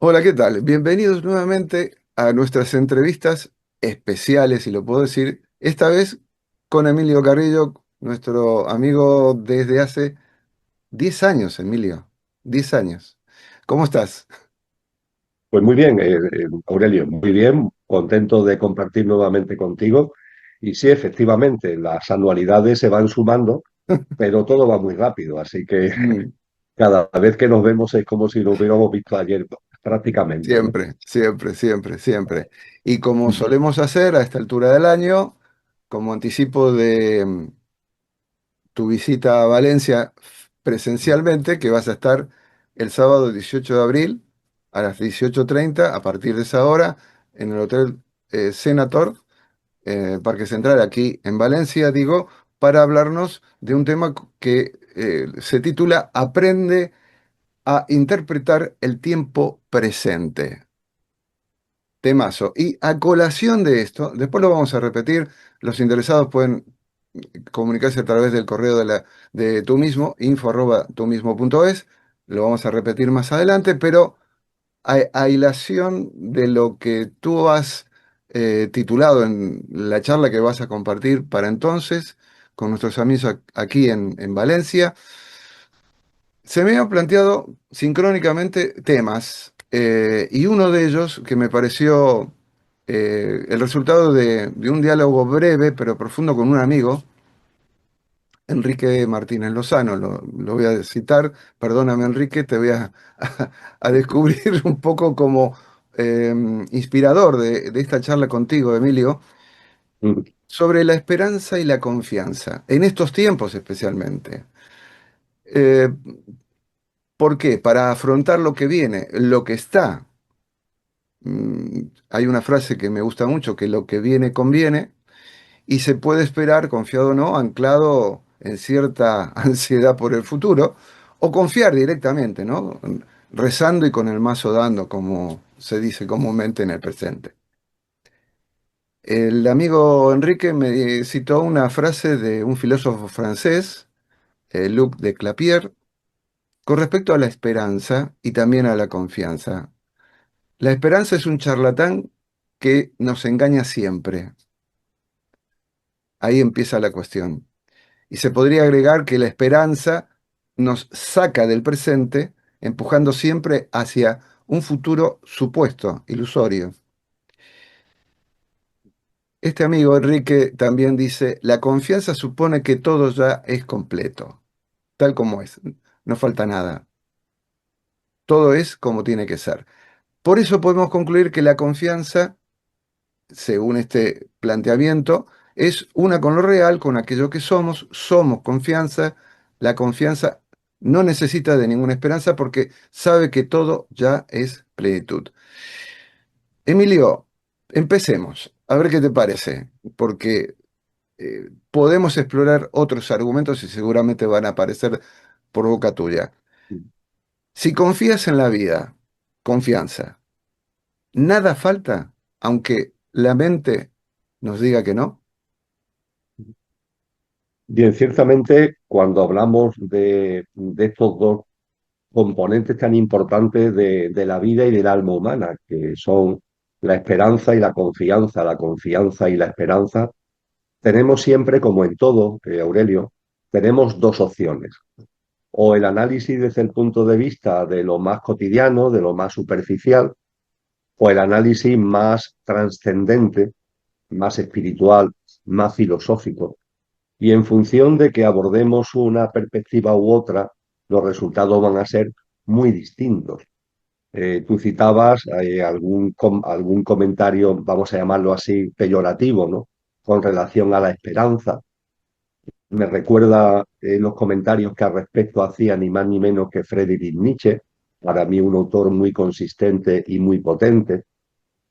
Hola, ¿qué tal? Bienvenidos nuevamente a nuestras entrevistas especiales, si lo puedo decir, esta vez con Emilio Carrillo, nuestro amigo desde hace 10 años, Emilio, 10 años. ¿Cómo estás? Pues muy bien, Aurelio, muy bien, contento de compartir nuevamente contigo. Y sí, efectivamente, las anualidades se van sumando, pero todo va muy rápido, así que Mm, cada vez que nos vemos es como si nos hubiéramos visto ayer, prácticamente, ¿no? Siempre, siempre, siempre, siempre. Y como solemos hacer a esta altura del año, como anticipo de tu visita a Valencia presencialmente, que vas a estar el sábado 18 de abril a las 18:30, a partir de esa hora, en el Hotel Senator, Parque Central, aquí en Valencia, digo, para hablarnos de un tema que se titula Aprende a interpretar el tiempo presente. Temazo. Y a colación de esto, después lo vamos a repetir, los interesados pueden comunicarse a través del correo de tú mismo, info@tumismo.es. Lo vamos a repetir más adelante, pero a hilación de lo que tú has titulado en la charla que vas a compartir para entonces con nuestros amigos aquí en Valencia, se me han planteado sincrónicamente temas, y uno de ellos que me pareció el resultado de un diálogo breve pero profundo con un amigo, Enrique Martínez Lozano, lo voy a citar, perdóname Enrique, te voy a descubrir un poco como inspirador de esta charla contigo, Emilio, Mm. sobre la esperanza y la confianza, en estos tiempos especialmente. Eh, ¿Por qué? Para afrontar lo que viene, lo que está. Hay una frase que me gusta mucho, que lo que viene conviene, y se puede esperar, confiado o no, anclado en cierta ansiedad por el futuro, o confiar directamente, ¿no? Rezando y con el mazo dando, como se dice comúnmente en el presente. El amigo Enrique me citó una frase de un filósofo francés, Luc de Clapier, con respecto a la esperanza y también a la confianza. La esperanza es un charlatán que nos engaña siempre. Ahí empieza la cuestión. Y se podría agregar que la esperanza nos saca del presente, empujando siempre hacia un futuro supuesto, ilusorio. Este amigo Enrique también dice, la confianza supone que todo ya es completo, tal como es, no falta nada, todo es como tiene que ser. Por eso podemos concluir que la confianza, según este planteamiento, es una con lo real, con aquello que somos, somos confianza, la confianza no necesita de ninguna esperanza porque sabe que todo ya es plenitud. Emilio, empecemos, a ver qué te parece, porque podemos explorar otros argumentos y seguramente van a aparecer por boca tuya. Si confías en la vida, confianza, nada falta, aunque la mente nos diga que no. Bien, ciertamente cuando hablamos de estos dos componentes tan importantes de la vida y del alma humana, que son la esperanza y la confianza y la esperanza, tenemos siempre, como en todo, Aurelio, tenemos dos opciones. O el análisis desde el punto de vista de lo más cotidiano, de lo más superficial, o el análisis más trascendente, más espiritual, más filosófico. Y en función de que abordemos una perspectiva u otra, los resultados van a ser muy distintos. Tú citabas algún comentario, vamos a llamarlo así, peyorativo, ¿no? Con relación a la esperanza. Me recuerda los comentarios que al respecto hacía ni más ni menos que Friedrich Nietzsche, para mí un autor muy consistente y muy potente.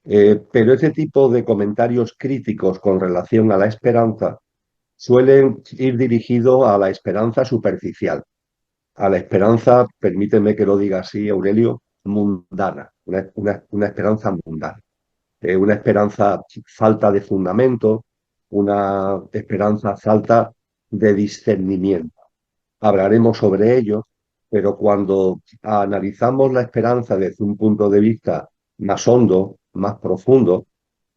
Pero ese tipo de comentarios críticos con relación a la esperanza suelen ir dirigidos a la esperanza superficial, a la esperanza, permíteme que lo diga así, Aurelio, mundana, una esperanza mundana, una esperanza falta de fundamento, una esperanza falta de discernimiento. Hablaremos sobre ello, pero cuando analizamos la esperanza desde un punto de vista más hondo, más profundo,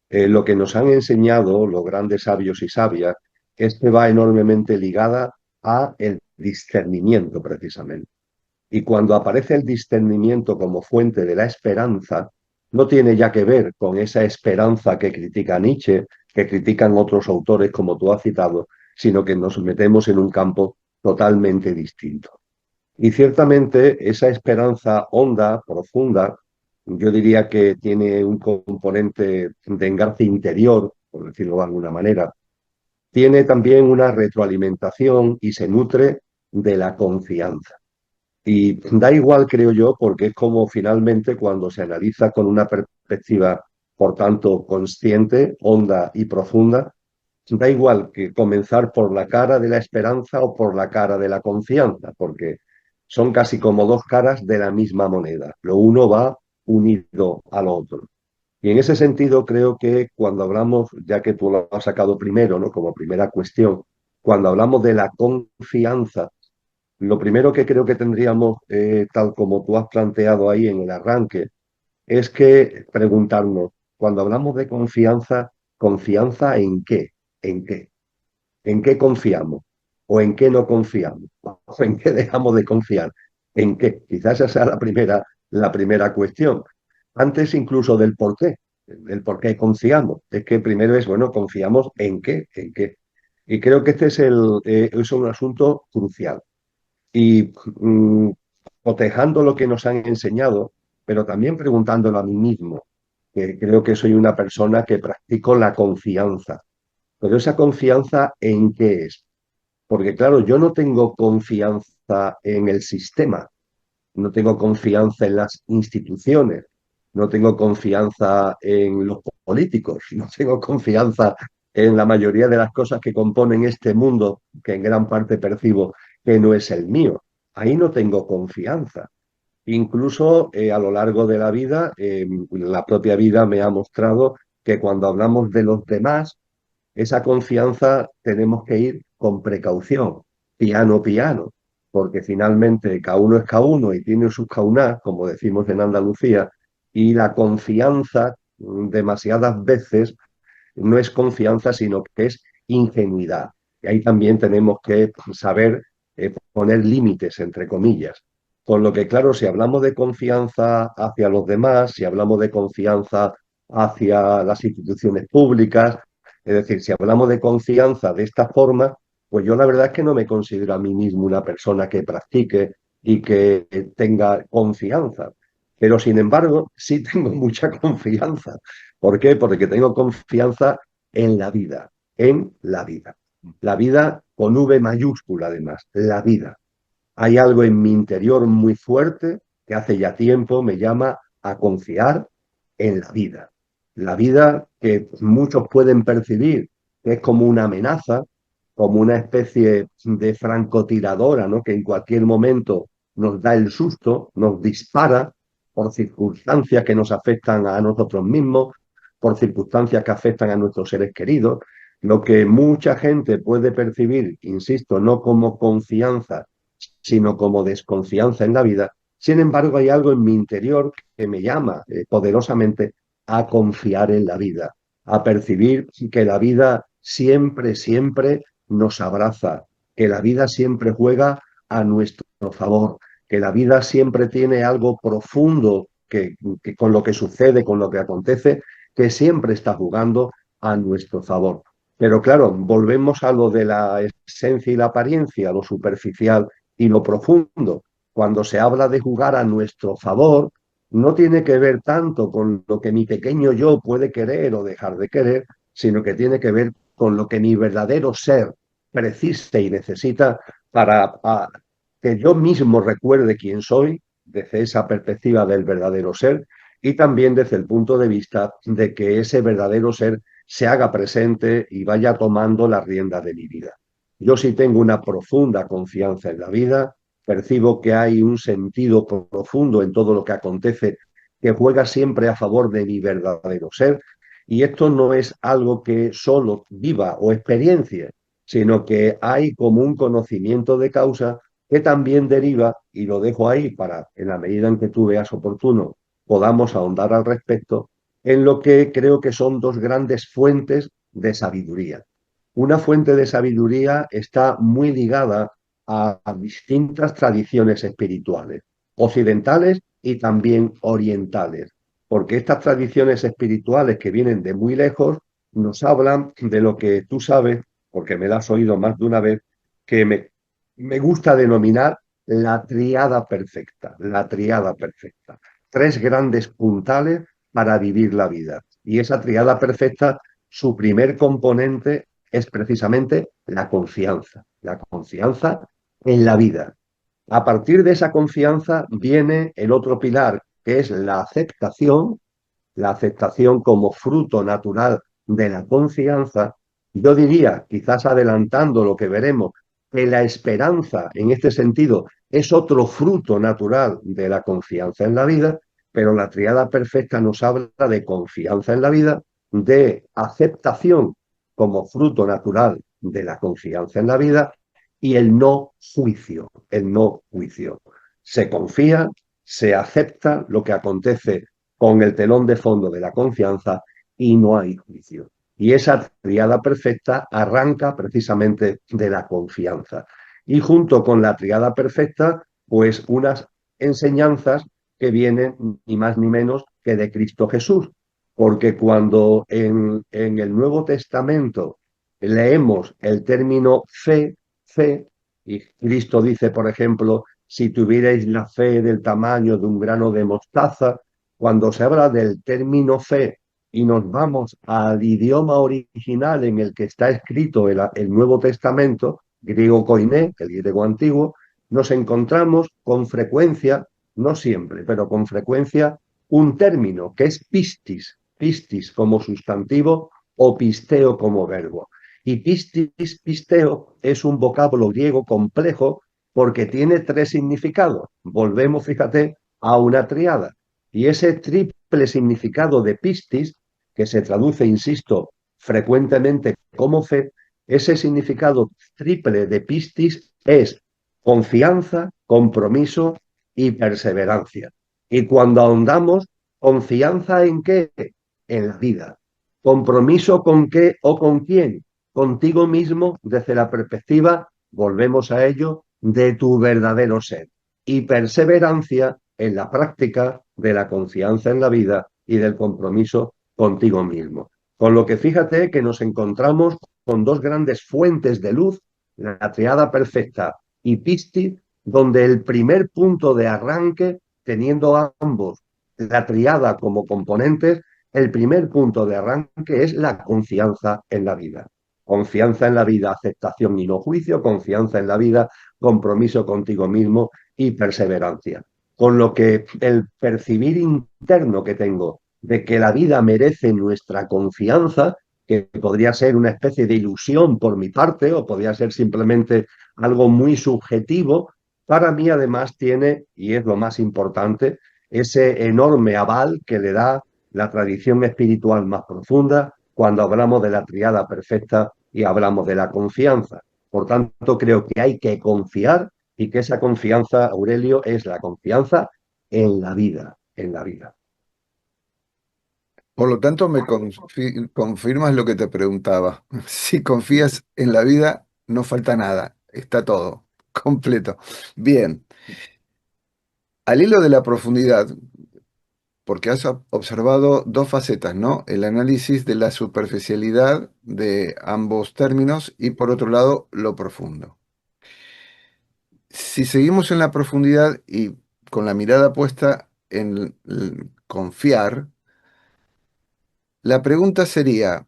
lo que nos han enseñado los grandes sabios y sabias es que va enormemente ligada a el discernimiento precisamente. Y cuando aparece el discernimiento como fuente de la esperanza, no tiene ya que ver con esa esperanza que critica Nietzsche, que critican otros autores como tú has citado, sino que nos metemos en un campo totalmente distinto. Y ciertamente esa esperanza honda, profunda, yo diría que tiene un componente de engarce interior, por decirlo de alguna manera, tiene también una retroalimentación y se nutre de la confianza. Y da igual, creo yo, porque es como finalmente cuando se analiza con una perspectiva, por tanto, consciente, honda y profunda, da igual que comenzar por la cara de la esperanza o por la cara de la confianza, porque son casi como dos caras de la misma moneda. Lo uno va unido al otro. Y en ese sentido creo que cuando hablamos, ya que tú lo has sacado primero, ¿no? Como primera cuestión, cuando hablamos de la confianza, lo primero que creo que tendríamos, tal como tú has planteado ahí en el arranque, es que preguntarnos, cuando hablamos de confianza, ¿confianza en qué? ¿En qué? ¿En qué confiamos? ¿O en qué no confiamos? ¿O en qué dejamos de confiar? ¿En qué? Quizás esa sea la primera cuestión. Antes incluso del por qué confiamos. Es que primero es, bueno, ¿confiamos en qué? ¿En qué? Y creo que este es un asunto crucial y cotejando lo que nos han enseñado, pero también preguntándolo a mí mismo, que creo que soy una persona que practico la confianza. Pero esa confianza ¿en qué es? Porque claro, yo no tengo confianza en el sistema, no tengo confianza en las instituciones, no tengo confianza en los políticos, no tengo confianza en la mayoría de las cosas que componen este mundo, que en gran parte percibo que no es el mío. Ahí no tengo confianza. Incluso a lo largo de la vida, la propia vida me ha mostrado que cuando hablamos de los demás, esa confianza tenemos que ir con precaución, piano, piano, porque finalmente cada uno es cada uno y tiene sus caunas, como decimos en Andalucía, y la confianza demasiadas veces no es confianza, sino que es ingenuidad. Y ahí también tenemos que saber poner límites, entre comillas. Con lo que, claro, si hablamos de confianza hacia los demás, si hablamos de confianza hacia las instituciones públicas, es decir, si hablamos de confianza de esta forma, pues yo la verdad es que no me considero a mí mismo una persona que practique y que tenga confianza. Pero sin embargo, sí tengo mucha confianza. ¿Por qué? Porque tengo confianza en la vida, en la vida. La vida con V mayúscula además, la vida. Hay algo en mi interior muy fuerte que hace ya tiempo me llama a confiar en la vida. La vida que muchos pueden percibir que es como una amenaza, como una especie de francotiradora, ¿no? Que en cualquier momento nos da el susto, nos dispara por circunstancias que nos afectan a nosotros mismos, por circunstancias que afectan a nuestros seres queridos. Lo que mucha gente puede percibir, insisto, no como confianza, sino como desconfianza en la vida. Sin embargo, hay algo en mi interior que me llama poderosamente a confiar en la vida, a percibir que la vida siempre, siempre nos abraza, que la vida siempre juega a nuestro favor, que la vida siempre tiene algo profundo que con lo que sucede, con lo que acontece, que siempre está jugando a nuestro favor. Pero claro, volvemos a lo de la esencia y la apariencia, lo superficial y lo profundo. Cuando se habla de jugar a nuestro favor, no tiene que ver tanto con lo que mi pequeño yo puede querer o dejar de querer, sino que tiene que ver con lo que mi verdadero ser precisa y necesita para que yo mismo recuerde quién soy, desde esa perspectiva del verdadero ser, y también desde el punto de vista de que ese verdadero ser se haga presente y vaya tomando la rienda de mi vida. Yo sí tengo una profunda confianza en la vida, percibo que hay un sentido profundo en todo lo que acontece que juega siempre a favor de mi verdadero ser, y esto no es algo que solo viva o experiencia, sino que hay como un conocimiento de causa que también deriva, y lo dejo ahí para, en la medida en que tú veas oportuno, podamos ahondar al respecto, en lo que creo que son dos grandes fuentes de sabiduría. Una fuente de sabiduría está muy ligada a distintas tradiciones espirituales, occidentales y también orientales, porque estas tradiciones espirituales que vienen de muy lejos nos hablan de lo que tú sabes, porque me lo has oído más de una vez, que me gusta denominar la triada perfecta, la triada perfecta. Tres grandes puntales para vivir la vida. Y esa triada perfecta, su primer componente es precisamente la confianza en la vida. A partir de esa confianza viene el otro pilar, que es la aceptación como fruto natural de la confianza. Yo diría, quizás adelantando lo que veremos, que la esperanza en este sentido es otro fruto natural de la confianza en la vida, pero la triada perfecta nos habla de confianza en la vida, de aceptación como fruto natural de la confianza en la vida y el no juicio, el no juicio. Se confía, se acepta lo que acontece con el telón de fondo de la confianza y no hay juicio. Y esa triada perfecta arranca precisamente de la confianza. Y junto con la triada perfecta, pues unas enseñanzas que vienen ni más ni menos que de Cristo Jesús. Porque cuando en el Nuevo Testamento leemos el término fe, y Cristo dice, por ejemplo, si tuvierais la fe del tamaño de un grano de mostaza, cuando se habla del término fe y nos vamos al idioma original en el que está escrito el Nuevo Testamento, griego koiné, el griego antiguo, nos encontramos con frecuencia, no siempre, pero con frecuencia, un término que es pistis como sustantivo o pisteo como verbo. Y pisteo, es un vocablo griego complejo porque tiene tres significados. Volvemos, fíjate, a una triada. Y ese triple significado de pistis, que se traduce, insisto, frecuentemente como fe, ese significado triple de pistis es confianza, compromiso y perseverancia. Y cuando ahondamos, ¿confianza en qué? En la vida. ¿Compromiso con qué o con quién? Contigo mismo desde la perspectiva, volvemos a ello, de tu verdadero ser. Y perseverancia en la práctica de la confianza en la vida y del compromiso contigo mismo. Con lo que fíjate que nos encontramos con dos grandes fuentes de luz, la triada perfecta y Pistis, donde el primer punto de arranque, teniendo ambos la triada como componentes, el primer punto de arranque es la confianza en la vida. Confianza en la vida, aceptación y no juicio, confianza en la vida, compromiso contigo mismo y perseverancia. Con lo que el percibir interno que tengo de que la vida merece nuestra confianza, que podría ser una especie de ilusión por mi parte o podría ser simplemente algo muy subjetivo, para mí además tiene, y es lo más importante, ese enorme aval que le da la tradición espiritual más profunda cuando hablamos de la triada perfecta y hablamos de la confianza. Por tanto, creo que hay que confiar y que esa confianza, Aurelio, es la confianza en la vida, en la vida. Por lo tanto, confirmas lo que te preguntaba. Si confías en la vida, no falta nada, está todo completo. Bien, al hilo de la profundidad, porque has observado dos facetas, ¿no? El análisis de la superficialidad de ambos términos y por otro lado, lo profundo. Si seguimos en la profundidad y con la mirada puesta en confiar, la pregunta sería,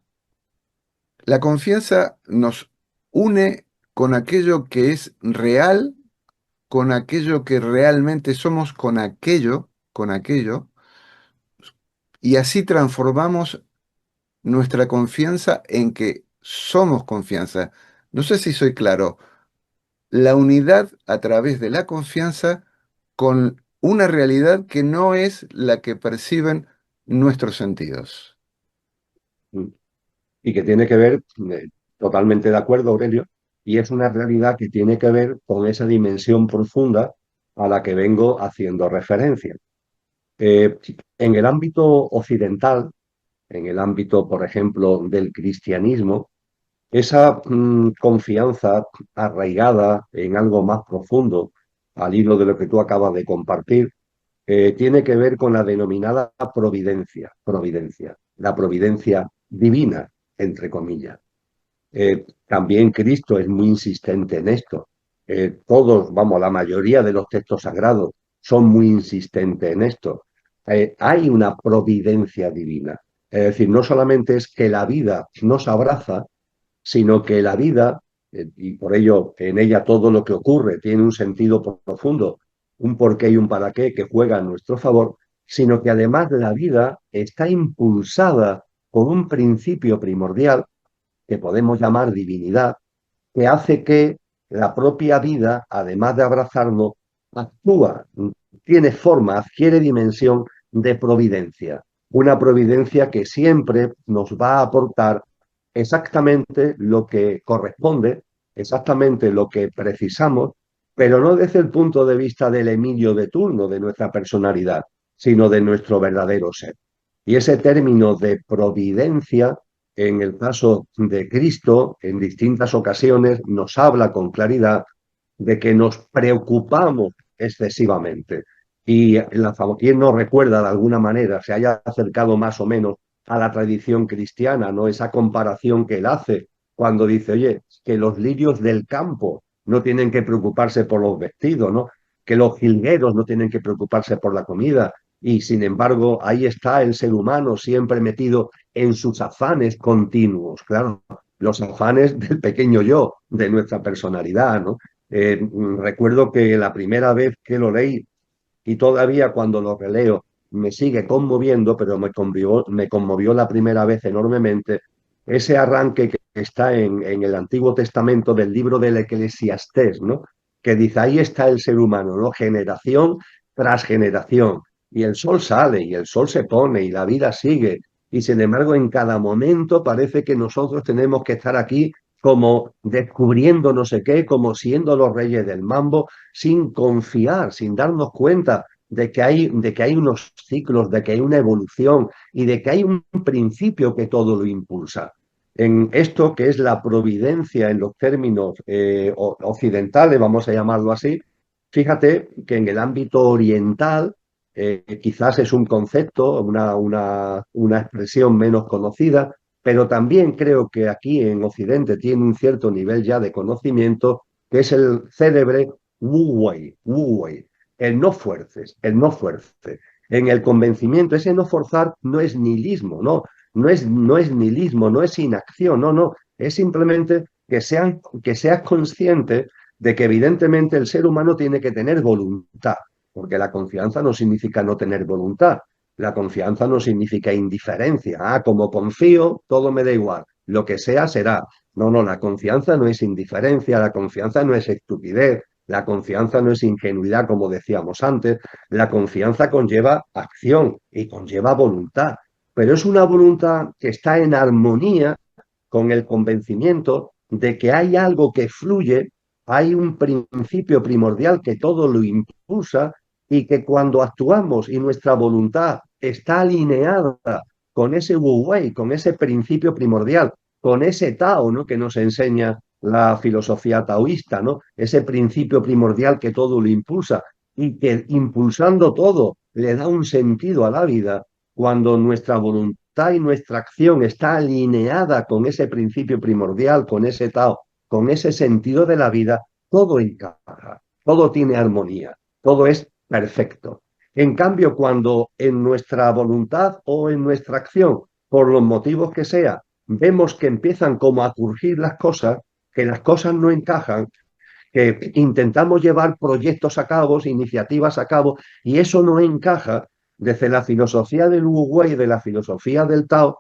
¿la confianza nos une con aquello que es real, con aquello que realmente somos, con aquello, y así transformamos nuestra confianza en que somos confianza? No sé si soy claro. La unidad a través de la confianza con una realidad que no es la que perciben nuestros sentidos. Y que tiene que ver, totalmente de acuerdo, Aurelio, y es una realidad que tiene que ver con esa dimensión profunda a la que vengo haciendo referencia. Eh, en el ámbito occidental, en el ámbito, por ejemplo, del cristianismo, esa confianza arraigada en algo más profundo, al hilo de lo que tú acabas de compartir, tiene que ver con la denominada providencia, la providencia divina, entre comillas. También Cristo es muy insistente en esto. Todos, vamos, la mayoría de los textos sagrados son muy insistentes en esto. Hay una providencia divina. Es decir, no solamente es que la vida nos abraza, sino que la vida, y por ello en ella todo lo que ocurre tiene un sentido profundo, un porqué y un para qué que juega a nuestro favor, sino que además la vida está impulsada por un principio primordial que podemos llamar divinidad, que hace que la propia vida, además de abrazarnos, actúa, tiene forma, adquiere dimensión de providencia. Una providencia que siempre nos va a aportar exactamente lo que corresponde, exactamente lo que precisamos, pero no desde el punto de vista del Emilio de turno, de nuestra personalidad, sino de nuestro verdadero ser. Y ese término de providencia, en el caso de Cristo, en distintas ocasiones nos habla con claridad de que nos preocupamos excesivamente. Y quien nos recuerda de alguna manera, se haya acercado más o menos a la tradición cristiana, ¿no? Esa comparación que él hace cuando dice, oye, que los lirios del campo no tienen que preocuparse por los vestidos, ¿no? Que los jilgueros no tienen que preocuparse por la comida. Y sin embargo, ahí está el ser humano siempre metido en sus afanes continuos, claro, los afanes del pequeño yo, de nuestra personalidad, ¿no? Recuerdo que la primera vez que lo leí y todavía cuando lo releo me sigue conmoviendo, pero me conmovió la primera vez enormemente, ese arranque que está en el Antiguo Testamento del libro del Eclesiastés, ¿no? Que dice, ahí está el ser humano, ¿no? Generación tras generación. Y el sol sale y el sol se pone y la vida sigue. Y sin embargo, en cada momento parece que nosotros tenemos que estar aquí como descubriendo no sé qué, como siendo los reyes del mambo, sin confiar, sin darnos cuenta de que hay unos ciclos, de que hay una evolución y de que hay un principio que todo lo impulsa. En esto que es la providencia en los términos occidentales, vamos a llamarlo así, fíjate que en el ámbito oriental quizás es un concepto, una expresión menos conocida, pero también creo que aquí en Occidente tiene un cierto nivel ya de conocimiento, que es el célebre Wu Wei, el no fuerces, el no fuerce. En el convencimiento, ese no forzar no es nihilismo, no es nihilismo, no es inacción, no, es simplemente que seas consciente de que evidentemente el ser humano tiene que tener voluntad, porque la confianza no significa no tener voluntad, la confianza no significa indiferencia. Como confío, todo me da igual. Lo que sea, será. No, la confianza no es indiferencia, la confianza no es estupidez, la confianza no es ingenuidad, como decíamos antes. La confianza conlleva acción y conlleva voluntad. Pero es una voluntad que está en armonía con el convencimiento de que hay algo que fluye, hay un principio primordial que todo lo impulsa y que cuando actuamos y nuestra voluntad está alineada con ese Wu Wei, con ese principio primordial, con ese Tao, ¿no? Que nos enseña la filosofía taoísta, ¿no? Ese principio primordial que todo lo impulsa y que impulsando todo le da un sentido a la vida, cuando nuestra voluntad y nuestra acción está alineada con ese principio primordial, con ese Tao, con ese sentido de la vida, todo encaja, todo tiene armonía, todo es perfecto. En cambio, cuando en nuestra voluntad o en nuestra acción, por los motivos que sea, vemos que empiezan como a surgir las cosas, que las cosas no encajan, que intentamos llevar proyectos a cabo, iniciativas a cabo, y eso no encaja, desde la filosofía del Wu Wei, de la filosofía del Tao,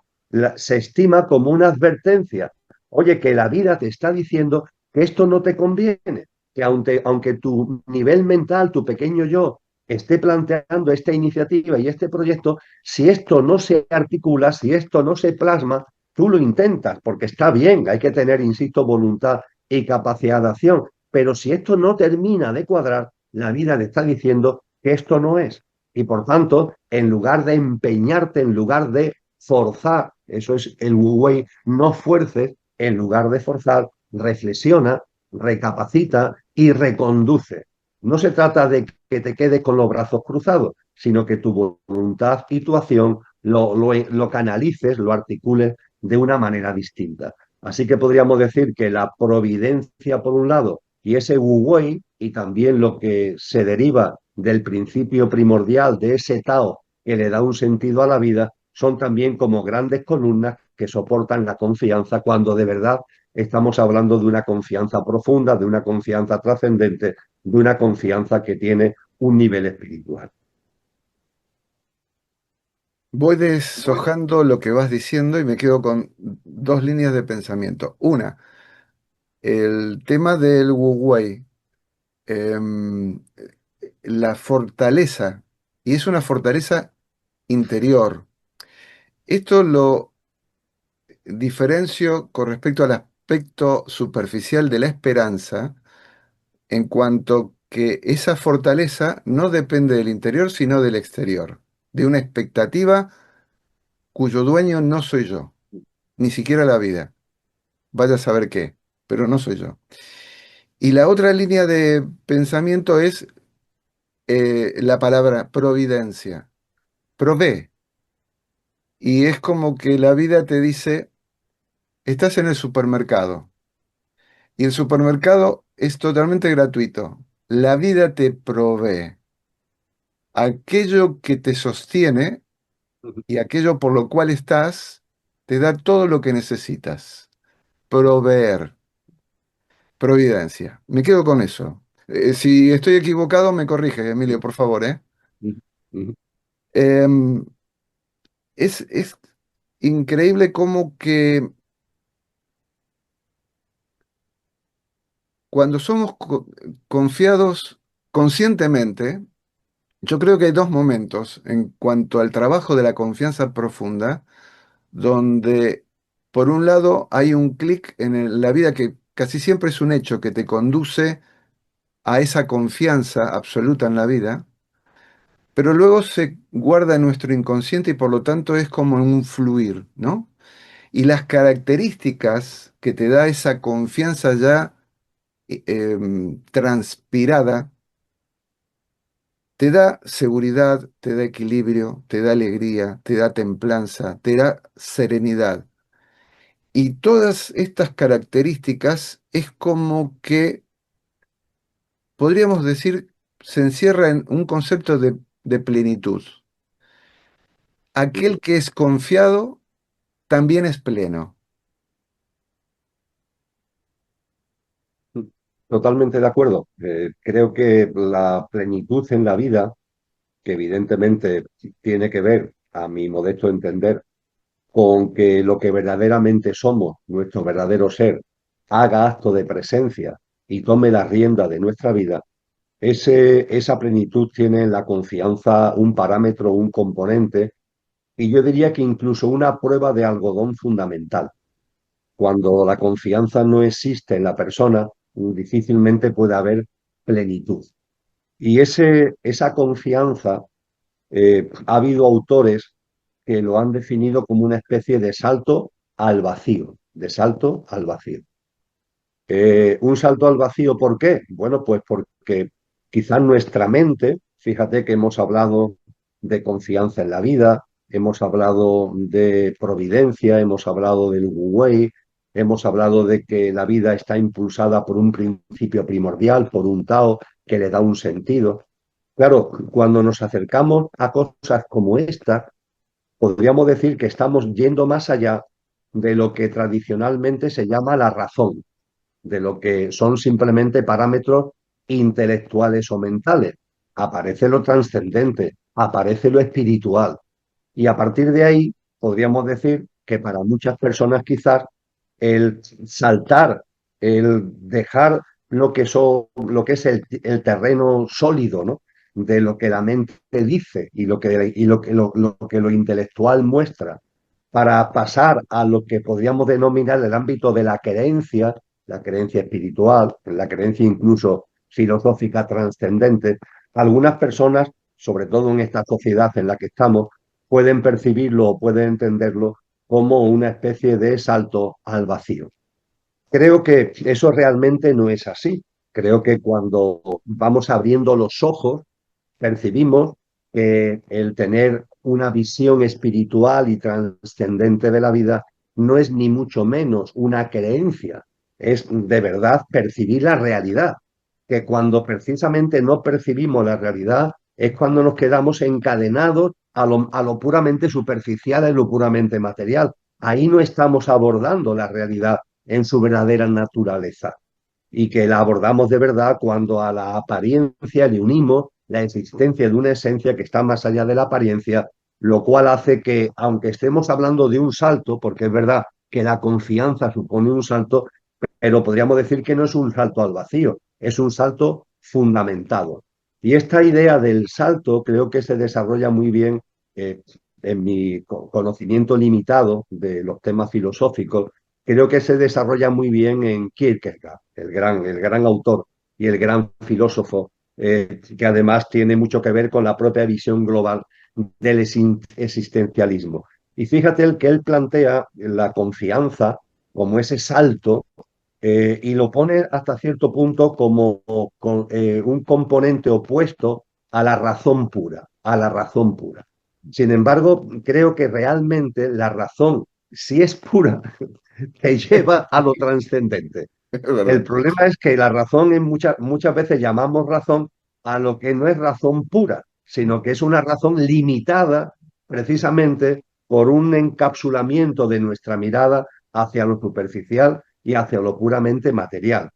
se estima como una advertencia. Oye, que la vida te está diciendo que esto no te conviene, que aunque tu nivel mental, tu pequeño yo, esté planteando esta iniciativa y este proyecto, si esto no se articula, si esto no se plasma, tú lo intentas, porque está bien, hay que tener, insisto, voluntad y capacidad de acción. Pero si esto no termina de cuadrar, la vida le está diciendo que esto no es. Y por tanto, en lugar de empeñarte, en lugar de forzar, eso es el Wu Wei, no fuerces, en lugar de forzar, reflexiona, recapacita y reconduce. No se trata de que te quedes con los brazos cruzados, sino que tu voluntad y tu acción lo canalices, lo articules de una manera distinta. Así que podríamos decir que la providencia, por un lado, y ese Wu Wei, y también lo que se deriva del principio primordial de ese Tao que le da un sentido a la vida, son también como grandes columnas que soportan la confianza cuando de verdad estamos hablando de una confianza profunda, de una confianza trascendente, de una confianza que tiene un nivel espiritual. Voy deshojando lo que vas diciendo y me quedo con dos líneas de pensamiento. Una, el tema del Wu Wei, em, la fortaleza, y es una fortaleza interior. Esto lo diferencio con respecto al aspecto superficial de la esperanza, en cuanto que esa fortaleza no depende del interior, sino del exterior, de una expectativa cuyo dueño no soy yo, ni siquiera la vida. Vaya a saber qué, pero no soy yo. Y la otra línea de pensamiento es la palabra providencia. Provee. Y es como que la vida te dice, estás en el supermercado y el supermercado es totalmente gratuito. La vida te provee aquello que te sostiene y aquello por lo cual estás, te da todo lo que necesitas. Proveer, providencia. Me quedo con eso. Si estoy equivocado, me corrige, Emilio, por favor, ¿eh? Em, es increíble cómo que cuando somos confiados conscientemente, yo creo que hay dos momentos en cuanto al trabajo de la confianza profunda, donde por un lado hay un clic en la vida que casi siempre es un hecho que te conduce a esa confianza absoluta en la vida, pero luego se guarda en nuestro inconsciente y por lo tanto es como un fluir, ¿no? Y las características que te da esa confianza ya transpirada, te da seguridad, te da equilibrio, te da alegría, te da templanza, te da serenidad. Y todas estas características es como que, podríamos decir, se encierra en un concepto de plenitud. Aquel que es confiado también es pleno. Totalmente de acuerdo. Creo que la plenitud en la vida, que evidentemente tiene que ver, a mi modesto entender, con que lo que verdaderamente somos, nuestro verdadero ser, haga acto de presencia y tome la rienda de nuestra vida, esa plenitud tiene en la confianza un parámetro, un componente, y yo diría que incluso una prueba de algodón fundamental. Cuando la confianza no existe en la persona, difícilmente puede haber plenitud. Y esa confianza, ha habido autores que lo han definido como una especie de salto al vacío, de salto al vacío. Un salto al vacío, ¿por qué? Bueno, pues porque quizás nuestra mente, fíjate que hemos hablado de confianza en la vida, hemos hablado de providencia, hemos hablado del Wu Wei, hemos hablado de que la vida está impulsada por un principio primordial, por un Tao que le da un sentido. Claro, cuando nos acercamos a cosas como esta, podríamos decir que estamos yendo más allá de lo que tradicionalmente se llama la razón, de lo que son simplemente parámetros intelectuales o mentales. Aparece lo trascendente, aparece lo espiritual. Y a partir de ahí podríamos decir que para muchas personas quizás el saltar, el dejar lo que es el terreno sólido, ¿no? De lo que la mente dice y lo intelectual muestra, para pasar a lo que podríamos denominar el ámbito de la creencia, la creencia espiritual, la creencia incluso filosófica trascendente, algunas personas, sobre todo en esta sociedad en la que estamos, pueden percibirlo o pueden entenderlo como una especie de salto al vacío. Creo que eso realmente no es así. Creo que cuando vamos abriendo los ojos, percibimos que el tener una visión espiritual y trascendente de la vida no es ni mucho menos una creencia, es de verdad percibir la realidad, que cuando precisamente no percibimos la realidad es cuando nos quedamos encadenados a lo puramente superficial, a lo puramente material. Ahí no estamos abordando la realidad en su verdadera naturaleza y que la abordamos de verdad cuando a la apariencia le unimos la existencia de una esencia que está más allá de la apariencia, lo cual hace que, aunque estemos hablando de un salto, porque es verdad que la confianza supone un salto, pero podríamos decir que no es un salto al vacío, es un salto fundamentado. Y esta idea del salto creo que se desarrolla muy bien en mi conocimiento limitado de los temas filosóficos, creo que se desarrolla muy bien en Kierkegaard, el gran autor y el gran filósofo, que además tiene mucho que ver con la propia visión global del existencialismo. Y fíjate el que él plantea la confianza como ese salto y lo pone hasta cierto punto como un componente opuesto a la razón pura, a la razón pura. Sin embargo, creo que realmente la razón, si es pura, te lleva a lo trascendente. Es El verdad. problema es que la razón en muchas veces llamamos razón a lo que no es razón pura, sino que es una razón limitada precisamente por un encapsulamiento de nuestra mirada hacia lo superficial y hacia lo puramente material.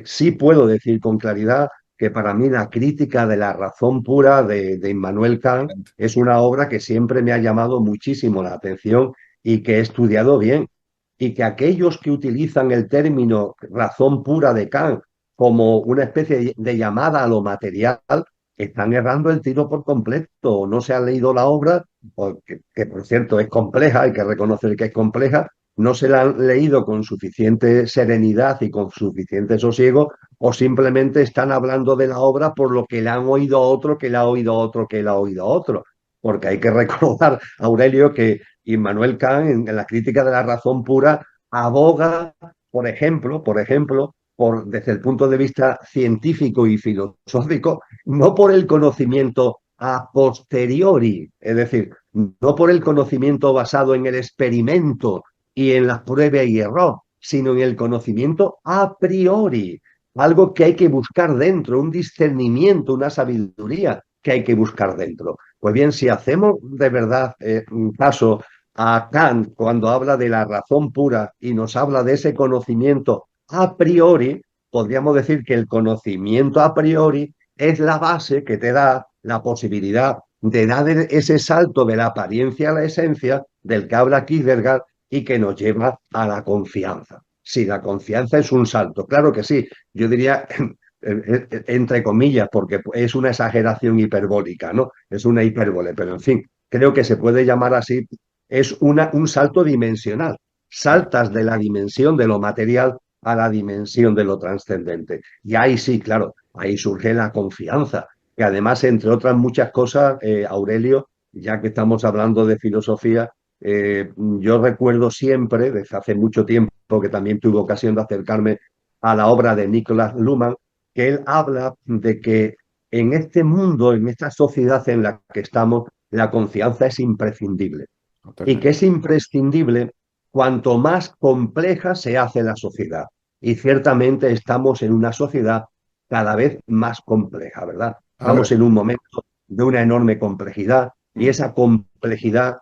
Sí puedo decir con claridad que para mí la crítica de la razón pura de Immanuel Kant es una obra que siempre me ha llamado muchísimo la atención y que he estudiado bien. Y que aquellos que utilizan el término razón pura de Kant como una especie de llamada a lo material, están errando el tiro por completo. No se han leído la obra, que por cierto es compleja, hay que reconocer que es compleja, no se la han leído con suficiente serenidad y con suficiente sosiego, o simplemente están hablando de la obra por lo que le han oído a otro, que le ha oído a otro, que le ha oído a otro. Porque hay que recordar, Aurelio, que Immanuel Kant, en la crítica de la razón pura, aboga, desde el punto de vista científico y filosófico, no por el conocimiento a posteriori, es decir, no por el conocimiento basado en el experimento y en la prueba y error, sino en el conocimiento a priori, algo que hay que buscar dentro, un discernimiento, una sabiduría que hay que buscar dentro. Pues bien, si hacemos de verdad un caso a Kant cuando habla de la razón pura y nos habla de ese conocimiento a priori, podríamos decir que el conocimiento a priori es la base que te da la posibilidad de dar ese salto de la apariencia a la esencia del que habla Kierkegaard y que nos lleva a la confianza. Sí, la confianza es un salto, claro que sí, yo diría entre comillas, porque es una exageración hiperbólica, ¿no? Es una hipérbole, pero en fin, creo que se puede llamar así, es un salto dimensional. Saltas de la dimensión de lo material a la dimensión de lo trascendente. Y ahí sí, claro, ahí surge la confianza, que además, entre otras muchas cosas, Aurelio, ya que estamos hablando de filosofía, yo recuerdo siempre, desde hace mucho tiempo, que también tuve ocasión de acercarme a la obra de Niklas Luhmann, que él habla de que en este mundo, en esta sociedad en la que estamos, la confianza es imprescindible. Y que Totalmente. es imprescindible cuanto más compleja se hace la sociedad. Y ciertamente estamos en una sociedad cada vez más compleja, ¿verdad? Estamos Ahora, en un momento de una enorme complejidad y mm, esa complejidad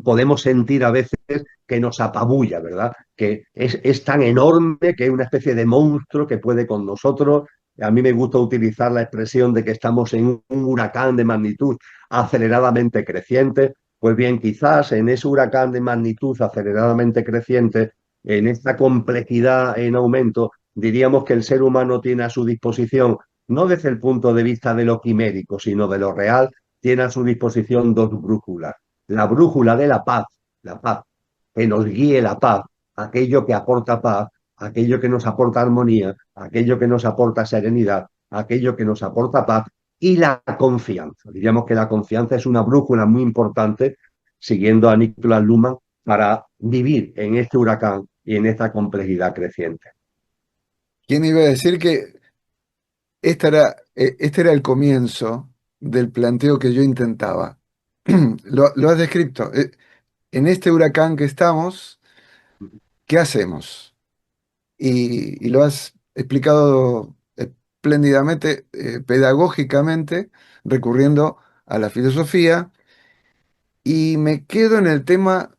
podemos sentir a veces que nos apabulla, ¿verdad? Que es tan enorme que es una especie de monstruo que puede con nosotros. A mí me gusta utilizar la expresión de que estamos en un huracán de magnitud aceleradamente creciente. Pues bien, quizás en ese huracán de magnitud aceleradamente creciente, en esta complejidad en aumento, diríamos que el ser humano tiene a su disposición, no desde el punto de vista de lo quimérico, sino de lo real, tiene a su disposición dos brújulas. La brújula de la paz, que nos guíe la paz, aquello que aporta paz, aquello que nos aporta armonía, aquello que nos aporta serenidad, aquello que nos aporta paz y la confianza. Diríamos que la confianza es una brújula muy importante, siguiendo a Nicolás Luhmann, para vivir en este huracán y en esta complejidad creciente. ¿Quién iba a decir que este era el comienzo del planteo que yo intentaba? Lo has descrito. En este huracán que estamos, ¿qué hacemos? Y lo has explicado espléndidamente, pedagógicamente, recurriendo a la filosofía, y me quedo en el tema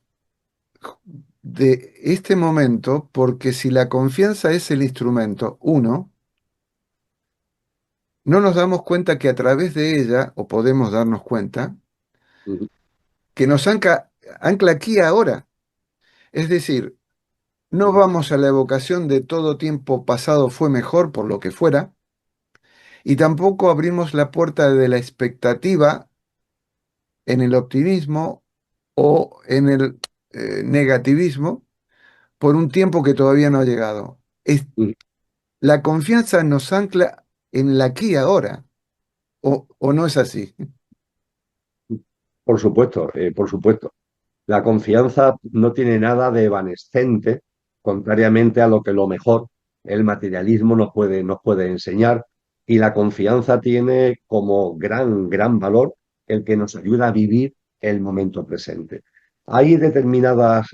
de este momento, porque si la confianza es el instrumento, uno, no nos damos cuenta que a través de ella, o podemos darnos cuenta, que nos ancla aquí ahora. Es decir, no vamos a la evocación de todo tiempo pasado fue mejor por lo que fuera, y tampoco abrimos la puerta de la expectativa en el optimismo o en el negativismo por un tiempo que todavía no ha llegado. La confianza nos ancla en el aquí y ahora, o no es así. Por supuesto, por supuesto. La confianza no tiene nada de evanescente, contrariamente a lo que lo mejor el materialismo nos puede enseñar. Y la confianza tiene como gran valor el que nos ayuda a vivir el momento presente. Hay determinadas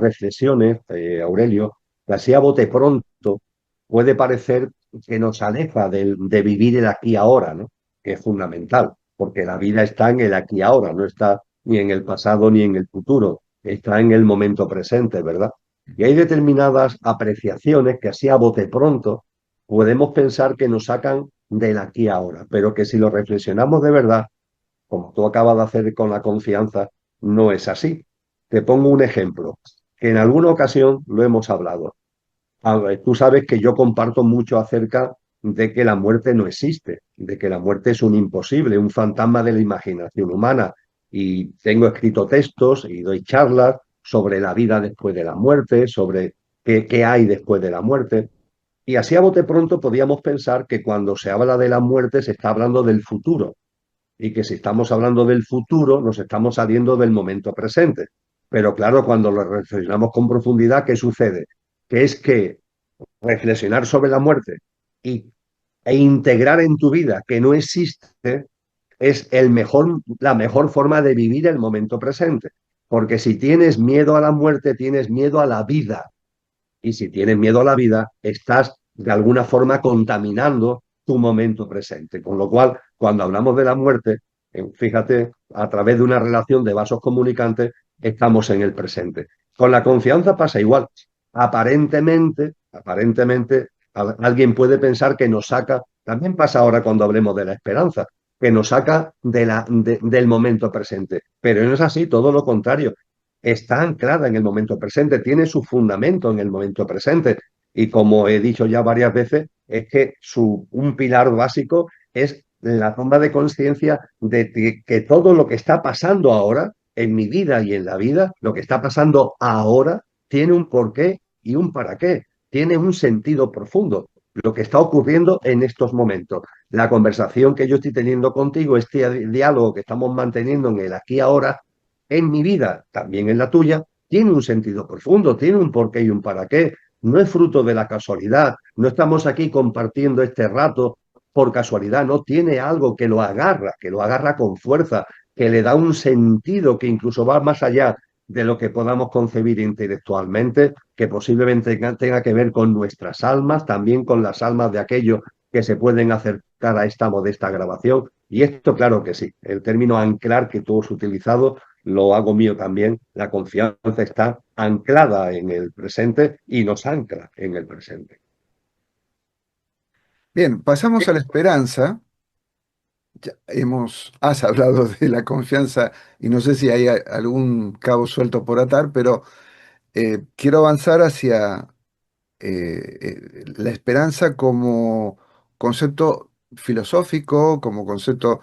reflexiones, Aurelio, que así a bote pronto puede parecer que nos aleja de vivir el aquí y ahora, ¿no? Que es fundamental, porque la vida está en el aquí y ahora, no está ni en el pasado ni en el futuro, está en el momento presente, ¿verdad? Y hay determinadas apreciaciones que así a bote pronto podemos pensar que nos sacan del aquí y ahora, pero que si lo reflexionamos de verdad, como tú acabas de hacer con la confianza, no es así. Te pongo un ejemplo, que en alguna ocasión lo hemos hablado. A ver, tú sabes que yo comparto mucho acerca de que la muerte no existe, de que la muerte es un imposible, un fantasma de la imaginación humana. Y tengo escrito textos y doy charlas sobre la vida después de la muerte, sobre qué hay después de la muerte. Y así a bote pronto podíamos pensar que cuando se habla de la muerte se está hablando del futuro y que si estamos hablando del futuro nos estamos saliendo del momento presente. Pero claro, cuando lo reflexionamos con profundidad, ¿qué sucede? Que es que reflexionar sobre la muerte y, e integrar en tu vida que no existe es la mejor forma de vivir el momento presente. Porque si tienes miedo a la muerte, tienes miedo a la vida. Y si tienes miedo a la vida, estás de alguna forma contaminando tu momento presente. Con lo cual, cuando hablamos de la muerte, fíjate, a través de una relación de vasos comunicantes, estamos en el presente. Con la confianza pasa igual. Aparentemente, alguien puede pensar que nos saca, también pasa ahora cuando hablemos de la esperanza, que nos saca del momento presente. Pero no es así, todo lo contrario, está anclada en el momento presente, tiene su fundamento en el momento presente. Y como he dicho ya varias veces, es que un pilar básico es la toma de conciencia de que todo lo que está pasando ahora, en mi vida y en la vida, lo que está pasando ahora, tiene un porqué y un para qué, tiene un sentido profundo. Lo que está ocurriendo en estos momentos, la conversación que yo estoy teniendo contigo, este diálogo que estamos manteniendo en el aquí y ahora, en mi vida, también en la tuya, tiene un sentido profundo, tiene un porqué y un para qué. No es fruto de la casualidad, no estamos aquí compartiendo este rato por casualidad, no tiene algo que lo agarra con fuerza, que le da un sentido que incluso va más allá de lo que podamos concebir intelectualmente, que posiblemente tenga que ver con nuestras almas, también con las almas de aquellos que se pueden acercar a esta modesta grabación. Y esto, claro que sí, el término anclar que tú has utilizado lo hago mío también, la confianza está anclada en el presente y nos ancla en el presente. Bien, pasamos a la esperanza. Has hablado de la confianza y no sé si hay algún cabo suelto por atar, pero quiero avanzar hacia la esperanza como concepto filosófico, como concepto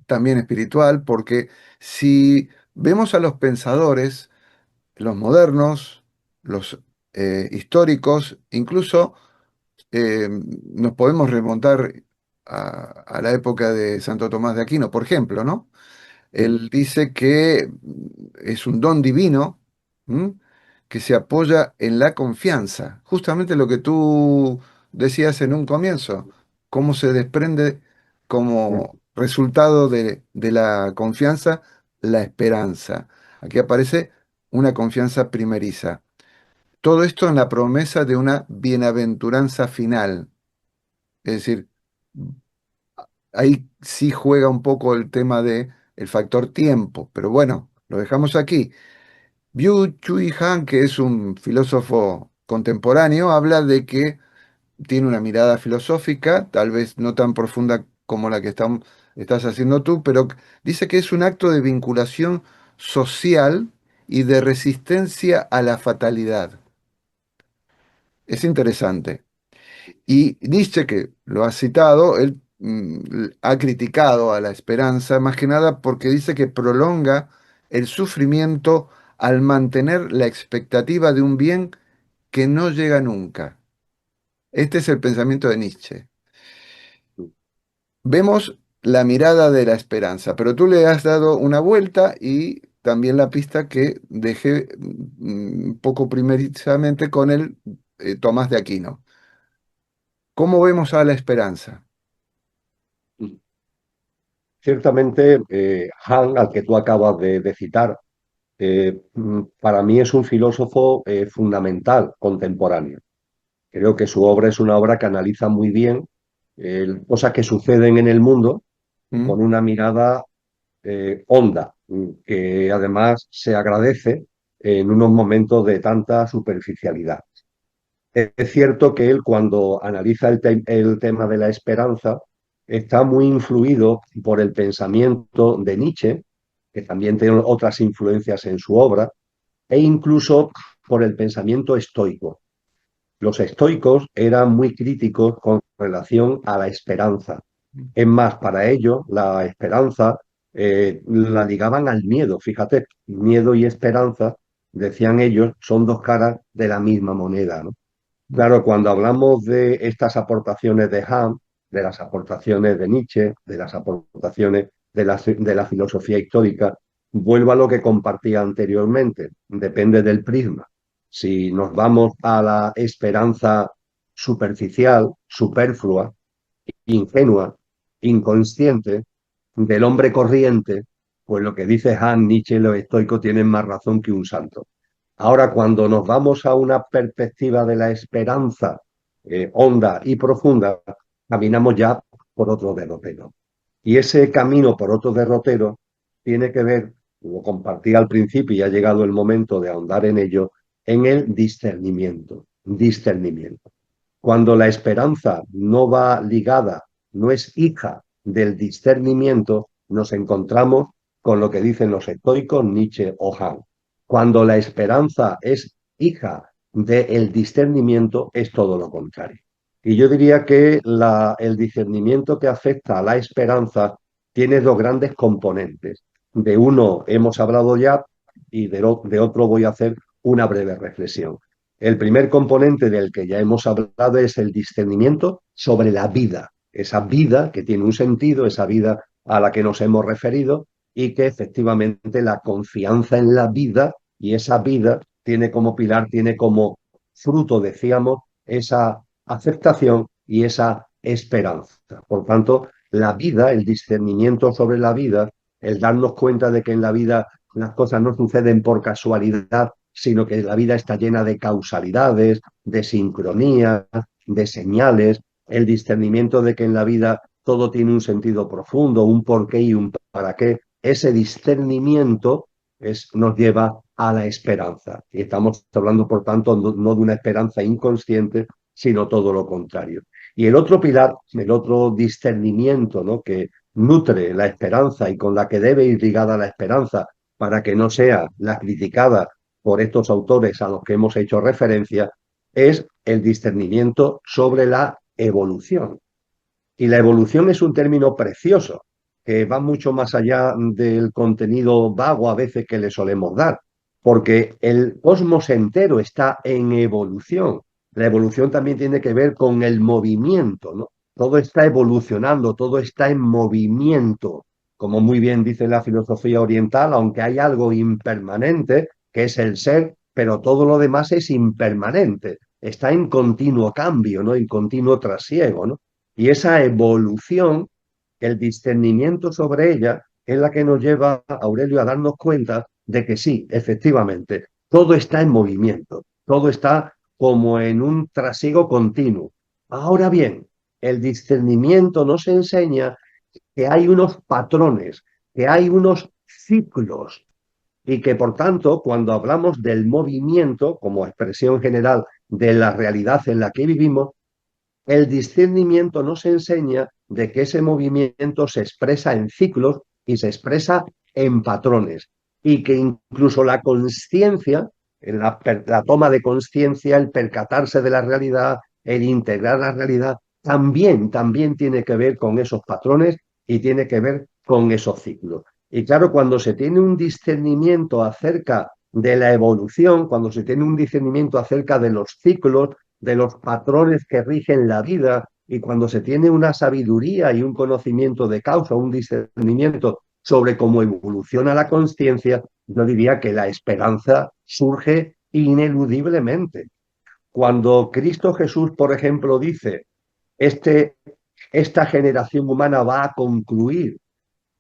también espiritual, porque si vemos a los pensadores, los modernos, los históricos, incluso nos podemos remontar a la época de Santo Tomás de Aquino, por ejemplo, ¿no? Él dice que es un don divino, ¿m? Que se apoya en la confianza. Justamente lo que tú decías en un comienzo, cómo se desprende como resultado de la confianza la esperanza. Aquí aparece una confianza primeriza. Todo esto en la promesa de una bienaventuranza final. Es decir, ahí sí juega un poco el tema de el factor tiempo, pero bueno, lo dejamos aquí. Byung-Chul Han, que es un filósofo contemporáneo, habla de que tiene una mirada filosófica, tal vez no tan profunda como la que estás haciendo tú, pero dice que es un acto de vinculación social y de resistencia a la fatalidad. Es interesante. Y Nietzsche, que lo ha citado, él ha criticado a la esperanza, más que nada porque dice que prolonga el sufrimiento al mantener la expectativa de un bien que no llega nunca. Este es el pensamiento de Nietzsche. Vemos la mirada de la esperanza, pero tú le has dado una vuelta y también la pista que dejé un poco primerizamente con el Tomás de Aquino. ¿Cómo vemos a la esperanza? Ciertamente, Han, al que tú acabas de citar, para mí es un filósofo fundamental contemporáneo. Creo que su obra es una obra que analiza muy bien cosas que suceden en el mundo ¿Mm? con una mirada honda, que además se agradece en unos momentos de tanta superficialidad. Es cierto que él, cuando analiza el tema de la esperanza, está muy influido por el pensamiento de Nietzsche, que también tiene otras influencias en su obra, e incluso por el pensamiento estoico. Los estoicos eran muy críticos con relación a la esperanza. Es más, para ellos la esperanza la ligaban al miedo. Fíjate, miedo y esperanza, decían ellos, son dos caras de la misma moneda, ¿no? Claro, cuando hablamos de estas aportaciones de Hahn, de las aportaciones de Nietzsche, de las aportaciones de la filosofía histórica, vuelvo a lo que compartía anteriormente, depende del prisma. Si nos vamos a la esperanza superficial, superflua, ingenua, inconsciente, del hombre corriente, pues lo que dice Hahn, Nietzsche y los estoicos tienen más razón que un santo. Ahora, cuando nos vamos a una perspectiva de la esperanza honda y profunda, caminamos ya por otro derrotero. Y ese camino por otro derrotero tiene que ver, lo compartí al principio y ha llegado el momento de ahondar en ello, en el discernimiento. Discernimiento. Cuando la esperanza no va ligada, no es hija del discernimiento, nos encontramos con lo que dicen los estoicos Nietzsche o Hahn. Cuando la esperanza es hija del discernimiento, es todo lo contrario. Y yo diría que el discernimiento que afecta a la esperanza tiene dos grandes componentes. De uno hemos hablado ya y de otro voy a hacer una breve reflexión. El primer componente del que ya hemos hablado es el discernimiento sobre la vida, esa vida que tiene un sentido, esa vida a la que nos hemos referido y que efectivamente la confianza en la vida y esa vida tiene como pilar, tiene como fruto, decíamos, esa aceptación y esa esperanza. Por tanto, la vida, el discernimiento sobre la vida, el darnos cuenta de que en la vida las cosas no suceden por casualidad, sino que la vida está llena de causalidades, de sincronías, de señales, el discernimiento de que en la vida todo tiene un sentido profundo, un porqué y un para qué. Ese discernimiento nos lleva a la esperanza. Y estamos hablando, por tanto, no de una esperanza inconsciente, sino todo lo contrario. Y el otro pilar, el otro discernimiento, ¿no?, que nutre la esperanza y con la que debe ir ligada la esperanza para que no sea la criticada por estos autores a los que hemos hecho referencia, es el discernimiento sobre la evolución. Y la evolución es un término precioso, que va mucho más allá del contenido vago a veces que le solemos dar, porque el cosmos entero está en evolución. La evolución también tiene que ver con el movimiento, ¿no? Todo está evolucionando, todo está en movimiento, como muy bien dice la filosofía oriental, aunque hay algo impermanente, que es el ser, pero todo lo demás es impermanente, está en continuo cambio, ¿no? En continuo trasiego, ¿no? Y esa evolución, el discernimiento sobre ella, es la que nos lleva, Aurelio, a darnos cuenta de que sí, efectivamente, todo está en movimiento, todo está como en un trasiego continuo. Ahora bien, el discernimiento nos enseña que hay unos patrones, que hay unos ciclos y que por tanto, cuando hablamos del movimiento como expresión general de la realidad en la que vivimos, el discernimiento nos enseña de que ese movimiento se expresa en ciclos y se expresa en patrones y que incluso la conciencia, la toma de conciencia, el percatarse de la realidad, el integrar la realidad, también tiene que ver con esos patrones y tiene que ver con esos ciclos. Y claro, cuando se tiene un discernimiento acerca de la evolución, cuando se tiene un discernimiento acerca de los ciclos, de los patrones que rigen la vida, y cuando se tiene una sabiduría y un conocimiento de causa, un discernimiento sobre cómo evoluciona la conciencia, yo diría que la esperanza surge ineludiblemente. Cuando Cristo Jesús, por ejemplo, dice, este, esta generación humana va a concluir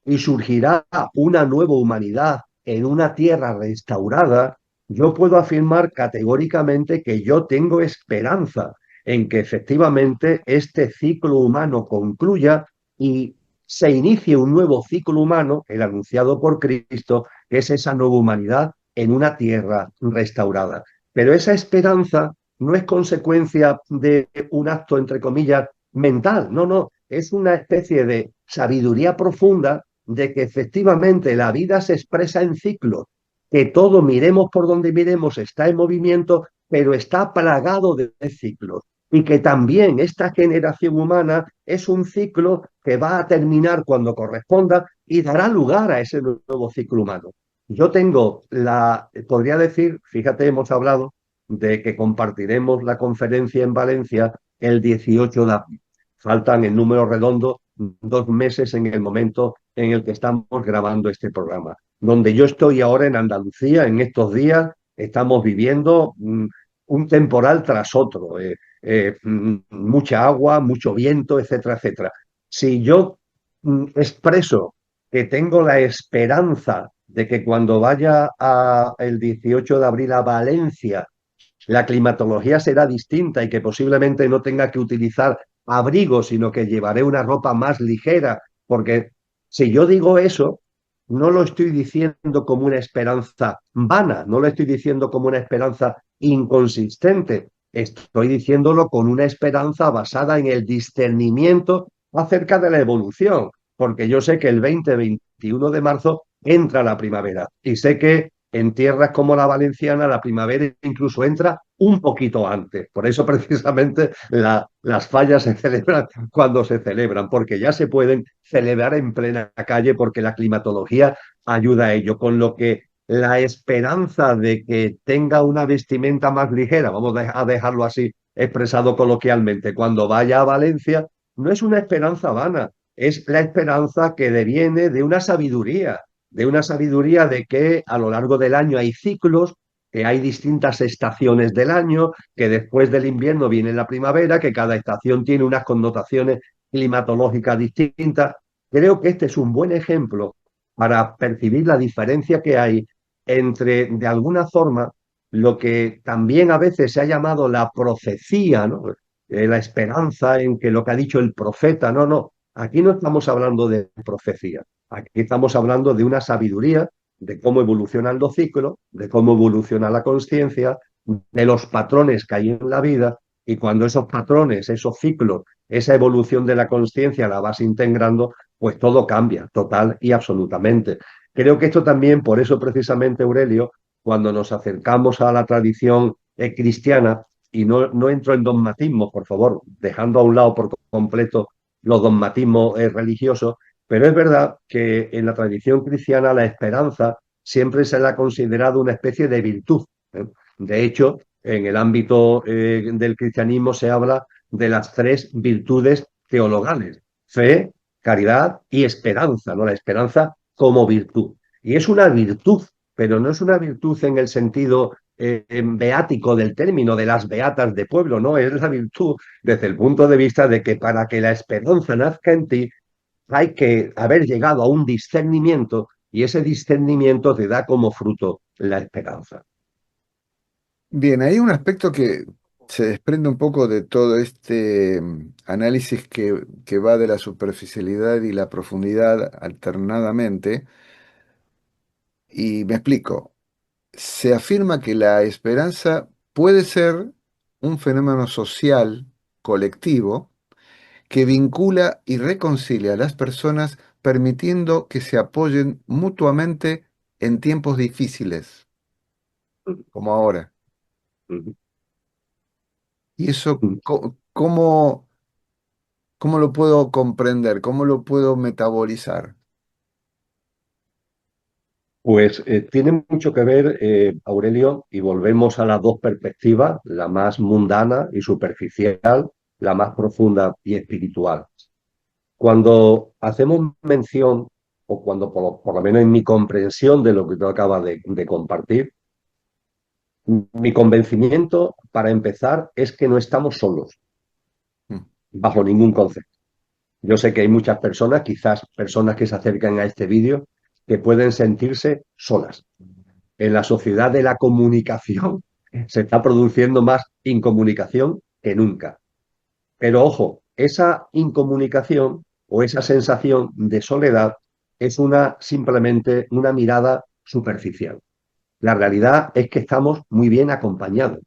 y surgirá una nueva humanidad en una tierra restaurada, yo puedo afirmar categóricamente que yo tengo esperanza en que efectivamente este ciclo humano concluya y se inicie un nuevo ciclo humano, el anunciado por Cristo, que es esa nueva humanidad en una tierra restaurada. Pero esa esperanza no es consecuencia de un acto, entre comillas, mental, no, no, es una especie de sabiduría profunda de que efectivamente la vida se expresa en ciclos, que todo, miremos por donde miremos, está en movimiento, pero está plagado de ciclos. Y que también esta generación humana es un ciclo que va a terminar cuando corresponda y dará lugar a ese nuevo ciclo humano. Yo tengo podría decir, fíjate, hemos hablado de que compartiremos la conferencia en Valencia el 18 de abril. Faltan en número redondo 2 meses en el momento en el que estamos grabando este programa. Donde yo estoy ahora en Andalucía, en estos días, estamos viviendo un temporal tras otro, mucha agua, mucho viento, etcétera, etcétera. Si yo expreso que tengo la esperanza de que cuando vaya el 18 de abril a Valencia, la climatología será distinta y que posiblemente no tenga que utilizar abrigo, sino que llevaré una ropa más ligera, porque si yo digo eso, no lo estoy diciendo como una esperanza vana, no lo estoy diciendo como una esperanza inconsistente, estoy diciéndolo con una esperanza basada en el discernimiento acerca de la evolución, porque yo sé que el 20-21 de marzo entra la primavera y sé que en tierras como la valenciana la primavera incluso entra un poquito antes. Por eso precisamente las fallas se celebran cuando se celebran, porque ya se pueden celebrar en plena calle porque la climatología ayuda a ello, con lo que la esperanza de que tenga una vestimenta más ligera, vamos a dejarlo así expresado coloquialmente, cuando vaya a Valencia, no es una esperanza vana, es la esperanza que deviene de una sabiduría de que a lo largo del año hay ciclos, que hay distintas estaciones del año, que después del invierno viene la primavera, que cada estación tiene unas connotaciones climatológicas distintas. Creo que este es un buen ejemplo para percibir la diferencia que hay entre, de alguna forma, lo que también a veces se ha llamado la profecía, ¿no? La esperanza en que lo que ha dicho el profeta, no, no, aquí no estamos hablando de profecía, aquí estamos hablando de una sabiduría de cómo evolucionan los ciclos, de cómo evoluciona la conciencia, de los patrones que hay en la vida, y cuando esos patrones, esos ciclos, esa evolución de la conciencia la vas integrando, pues todo cambia, total y absolutamente. Creo que esto también, por eso precisamente, Aurelio, cuando nos acercamos a la tradición cristiana, y no entro en dogmatismos, por favor, dejando a un lado por completo los dogmatismos religiosos, pero es verdad que en la tradición cristiana la esperanza siempre se la ha considerado una especie de virtud. ¿Eh? De hecho, en el ámbito del cristianismo se habla de las tres virtudes teologales: fe, caridad y esperanza, ¿no? La esperanza como virtud. Y es una virtud, pero no es una virtud en el sentido beático del término, de las beatas de pueblo, no, es la virtud desde el punto de vista de que para que la esperanza nazca en ti hay que haber llegado a un discernimiento y ese discernimiento te da como fruto la esperanza. Bien, hay un aspecto que se desprende un poco de todo este análisis que va de la superficialidad y la profundidad alternadamente, y me explico. Se afirma que la esperanza puede ser un fenómeno social colectivo que vincula y reconcilia a las personas permitiendo que se apoyen mutuamente en tiempos difíciles, como ahora. ¿Y eso cómo lo puedo comprender? ¿Cómo lo puedo metabolizar? Pues tiene mucho que ver, Aurelio, y volvemos a las dos perspectivas, la más mundana y superficial, la más profunda y espiritual. Cuando hacemos mención, o cuando por lo menos en mi comprensión de lo que tú acabas de compartir, mi convencimiento, para empezar, es que no estamos solos, Mm, bajo ningún concepto. Yo sé que hay muchas personas, quizás personas que se acercan a este vídeo, que pueden sentirse solas. En la sociedad de la comunicación se está produciendo más incomunicación que nunca. Pero ojo, esa incomunicación o esa sensación de soledad es simplemente una mirada superficial. La realidad es que estamos muy bien acompañados.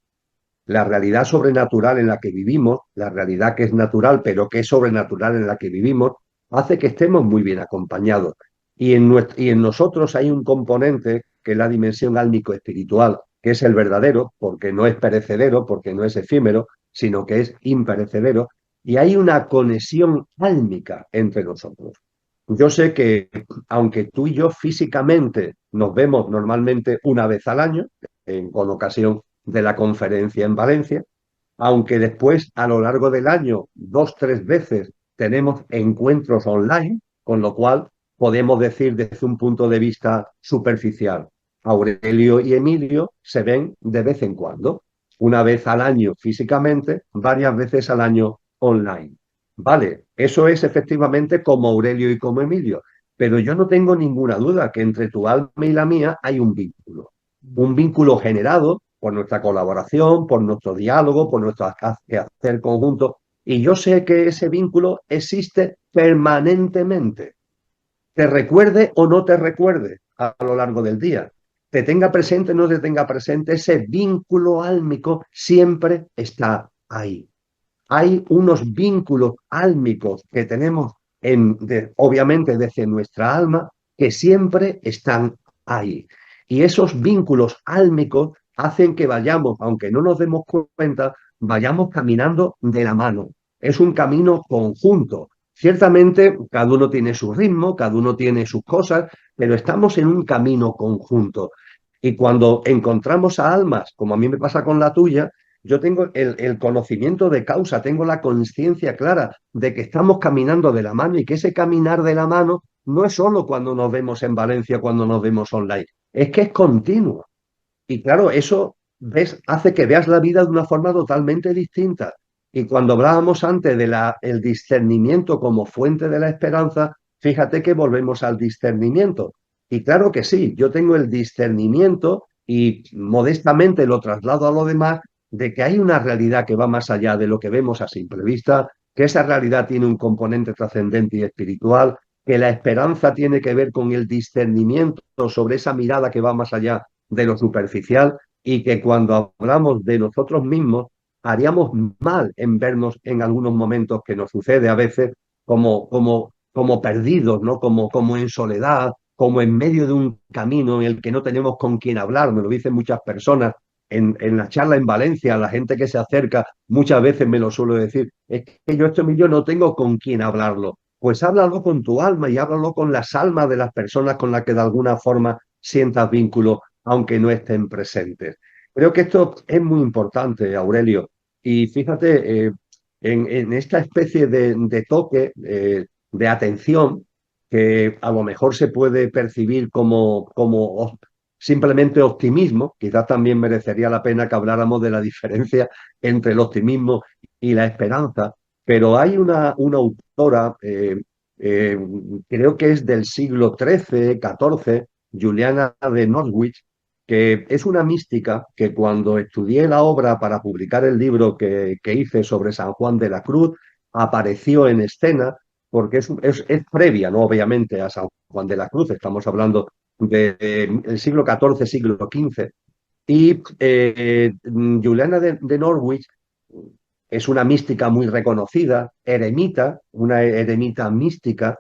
La realidad sobrenatural en la que vivimos, la realidad que es natural pero que es sobrenatural en la que vivimos, hace que estemos muy bien acompañados. Y en nosotros hay un componente que es la dimensión álmico-espiritual, que es el verdadero, porque no es perecedero, porque no es efímero, sino que es imperecedero, y hay una conexión álmica entre nosotros. Yo sé que aunque tú y yo físicamente nos vemos normalmente una vez al año, con ocasión de la conferencia en Valencia, aunque después a lo largo del año dos, tres veces tenemos encuentros online, con lo cual podemos decir desde un punto de vista superficial, Aurelio y Emilio se ven de vez en cuando, una vez al año físicamente, varias veces al año online. Vale, eso es efectivamente como Aurelio y como Emilio, pero yo no tengo ninguna duda que entre tu alma y la mía hay un vínculo generado por nuestra colaboración, por nuestro diálogo, por nuestro hacer conjunto, y yo sé que ese vínculo existe permanentemente, te recuerde o no te recuerde a lo largo del día, te tenga presente o no te tenga presente, ese vínculo álmico siempre está ahí. Hay unos vínculos álmicos que tenemos, obviamente, desde nuestra alma, que siempre están ahí. Y esos vínculos álmicos hacen que vayamos, aunque no nos demos cuenta, vayamos caminando de la mano. Es un camino conjunto. Ciertamente, cada uno tiene su ritmo, cada uno tiene sus cosas, pero estamos en un camino conjunto. Y cuando encontramos a almas, como a mí me pasa con la tuya, yo tengo el conocimiento de causa, tengo la conciencia clara de que estamos caminando de la mano y que ese caminar de la mano no es solo cuando nos vemos en Valencia, cuando nos vemos online, es que es continuo. Y claro, eso hace que veas la vida de una forma totalmente distinta. Y cuando hablábamos antes del discernimiento como fuente de la esperanza, fíjate que volvemos al discernimiento. Y claro que sí, yo tengo el discernimiento y modestamente lo traslado a lo demás de que hay una realidad que va más allá de lo que vemos a simple vista, que esa realidad tiene un componente trascendente y espiritual, que la esperanza tiene que ver con el discernimiento sobre esa mirada que va más allá de lo superficial y que cuando hablamos de nosotros mismos haríamos mal en vernos en algunos momentos que nos sucede a veces como perdidos, ¿no? Como en soledad, como en medio de un camino en el que no tenemos con quién hablar, me lo dicen muchas personas en la charla en Valencia, la gente que se acerca muchas veces me lo suelo decir, es que yo esto yo no tengo con quién hablarlo. Pues háblalo con tu alma y háblalo con las almas de las personas con las que de alguna forma sientas vínculo aunque no estén presentes. Creo que esto es muy importante, Aurelio. Y fíjate, en esta especie de toque, de atención, que a lo mejor se puede percibir como simplemente optimismo, quizás también merecería la pena que habláramos de la diferencia entre el optimismo y la esperanza, pero hay una autora, eh, creo que es del siglo XIII, XIV, Juliana de Norwich, que es una mística que cuando estudié la obra para publicar el libro que hice sobre San Juan de la Cruz, apareció en escena, porque es previa, ¿no? Obviamente, a San Juan de la Cruz, estamos hablando del siglo XIV, siglo XV, y Juliana de Norwich es una mística muy reconocida, eremita, una eremita mística,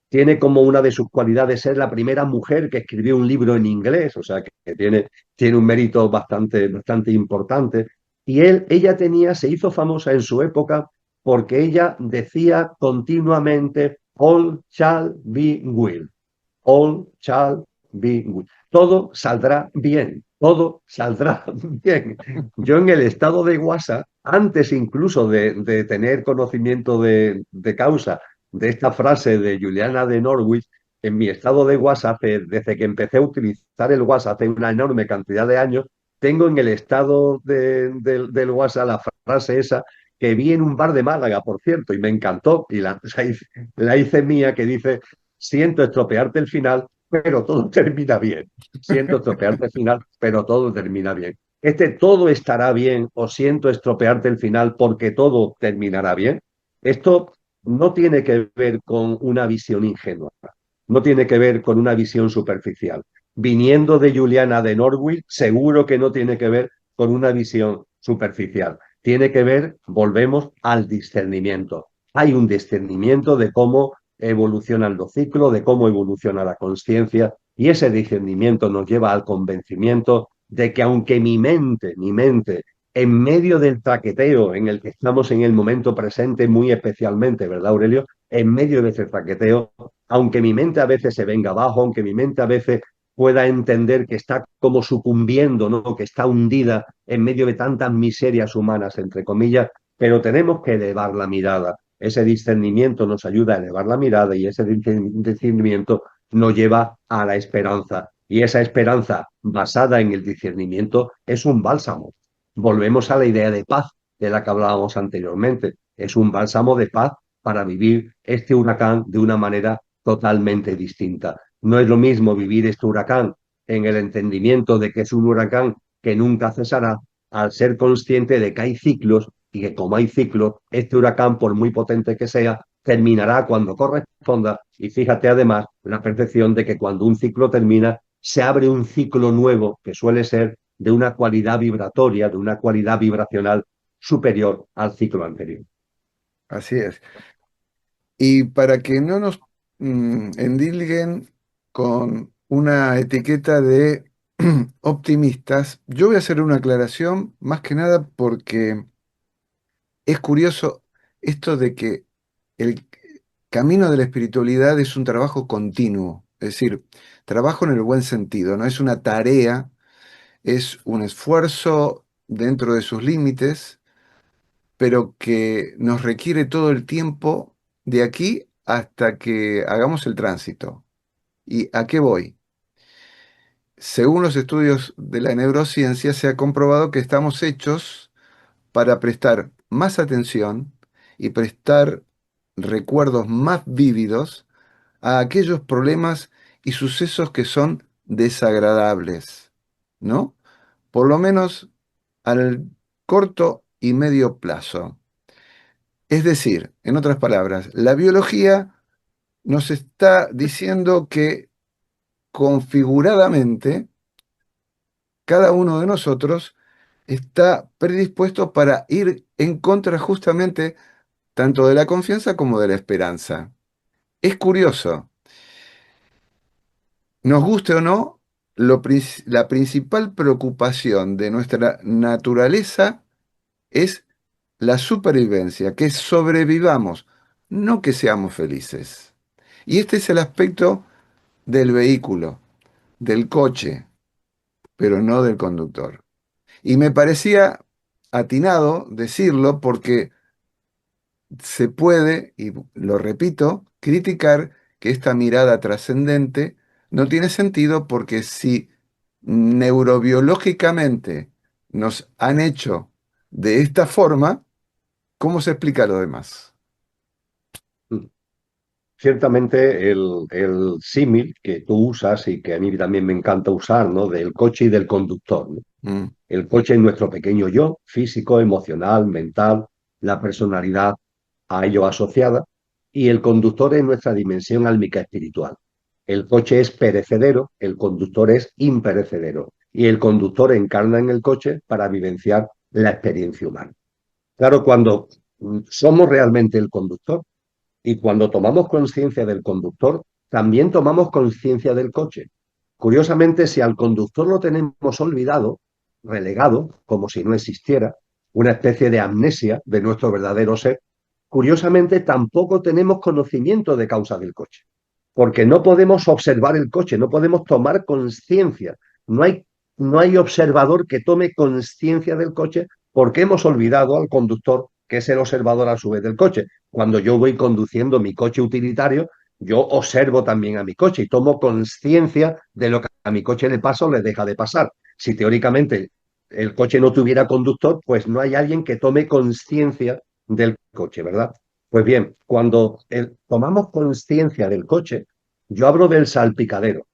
tiene como una de sus cualidades ser la primera mujer que escribió un libro en inglés, o sea que tiene un mérito bastante importante. Y ella se hizo famosa en su época porque ella decía continuamente, all shall be well, all shall be well. Todo saldrá bien, todo saldrá bien. Yo en el estado de WhatsApp, antes incluso de tener conocimiento de causa de esta frase de Juliana de Norwich, en mi estado de WhatsApp, desde que empecé a utilizar el WhatsApp hace una enorme cantidad de años, tengo en el estado del WhatsApp la frase esa que vi en un bar de Málaga, por cierto, y me encantó, y la hice mía, que dice, siento estropearte el final, pero todo termina bien. Siento estropearte el final, pero todo termina bien. Este todo estará bien o siento estropearte el final porque todo terminará bien. Esto no tiene que ver con una visión ingenua, no tiene que ver con una visión superficial. Viniendo de Juliana de Norwich, seguro que no tiene que ver con una visión superficial. Tiene que ver, volvemos al discernimiento. Hay un discernimiento de cómo evolucionan los ciclos, de cómo evoluciona la conciencia, y ese discernimiento nos lleva al convencimiento de que aunque mi mente, en medio del traqueteo en el que estamos en el momento presente muy especialmente, ¿verdad, Aurelio? En medio de ese traqueteo, aunque mi mente a veces se venga abajo, aunque mi mente a veces pueda entender que está como sucumbiendo, ¿no? Que está hundida en medio de tantas miserias humanas, entre comillas, pero tenemos que elevar la mirada. Ese discernimiento nos ayuda a elevar la mirada y ese discernimiento nos lleva a la esperanza. Y esa esperanza basada en el discernimiento es un bálsamo. Volvemos a la idea de paz de la que hablábamos anteriormente. Es un bálsamo de paz para vivir este huracán de una manera totalmente distinta. No es lo mismo vivir este huracán en el entendimiento de que es un huracán que nunca cesará, al ser consciente de que hay ciclos y que como hay ciclos, este huracán, por muy potente que sea, terminará cuando corresponda. Y fíjate además la percepción de que cuando un ciclo termina, se abre un ciclo nuevo que suele ser de una cualidad vibratoria, de una cualidad vibracional superior al ciclo anterior. Así es. Y para que no nos endilguen con una etiqueta de optimistas, yo voy a hacer una aclaración más que nada porque es curioso esto de que el camino de la espiritualidad es un trabajo continuo, es decir, trabajo en el buen sentido, no es una tarea, es un esfuerzo dentro de sus límites, pero que nos requiere todo el tiempo de aquí hasta que hagamos el tránsito. ¿Y a qué voy? Según los estudios de la neurociencia, se ha comprobado que estamos hechos para prestar más atención y prestar recuerdos más vívidos a aquellos problemas y sucesos que son desagradables, ¿no? Por lo menos al corto y medio plazo. Es decir, en otras palabras, la biología nos está diciendo que configuradamente cada uno de nosotros está predispuesto para ir en contra justamente tanto de la confianza como de la esperanza. Es curioso, nos guste o no, la principal preocupación de nuestra naturaleza es la supervivencia, que sobrevivamos, no que seamos felices. Y este es el aspecto del vehículo. del coche, pero no del conductor. Y me parecía atinado decirlo porque se puede, y lo repito, criticar que esta mirada trascendente no tiene sentido porque si neurobiológicamente nos han hecho de esta forma, ¿cómo se explica lo demás? Ciertamente el símil que tú usas y que a mí también me encanta usar, ¿no? Del coche y del conductor, ¿no? Mm, El coche es nuestro pequeño yo, físico, emocional, mental, la personalidad a ello asociada, y el conductor es nuestra dimensión álmica espiritual. El coche es perecedero, el conductor es imperecedero, y el conductor encarna en el coche para vivenciar la experiencia humana. Claro, cuando somos realmente el conductor, y cuando tomamos conciencia del conductor, también tomamos conciencia del coche. Curiosamente, si al conductor lo tenemos olvidado, relegado, como si no existiera, una especie de amnesia de nuestro verdadero ser, curiosamente tampoco tenemos conocimiento de causa del coche, porque no podemos observar el coche, no podemos tomar conciencia, no hay, no hay observador que tome conciencia del coche porque hemos olvidado al conductor, que es el observador a su vez del coche. Cuando yo voy conduciendo mi coche utilitario, yo observo también a mi coche y tomo conciencia de lo que a mi coche le pasa o le deja de pasar. Si teóricamente el coche no tuviera conductor, pues no hay alguien que tome conciencia del coche, ¿verdad? Pues bien, cuando tomamos conciencia del coche, yo hablo del salpicadero.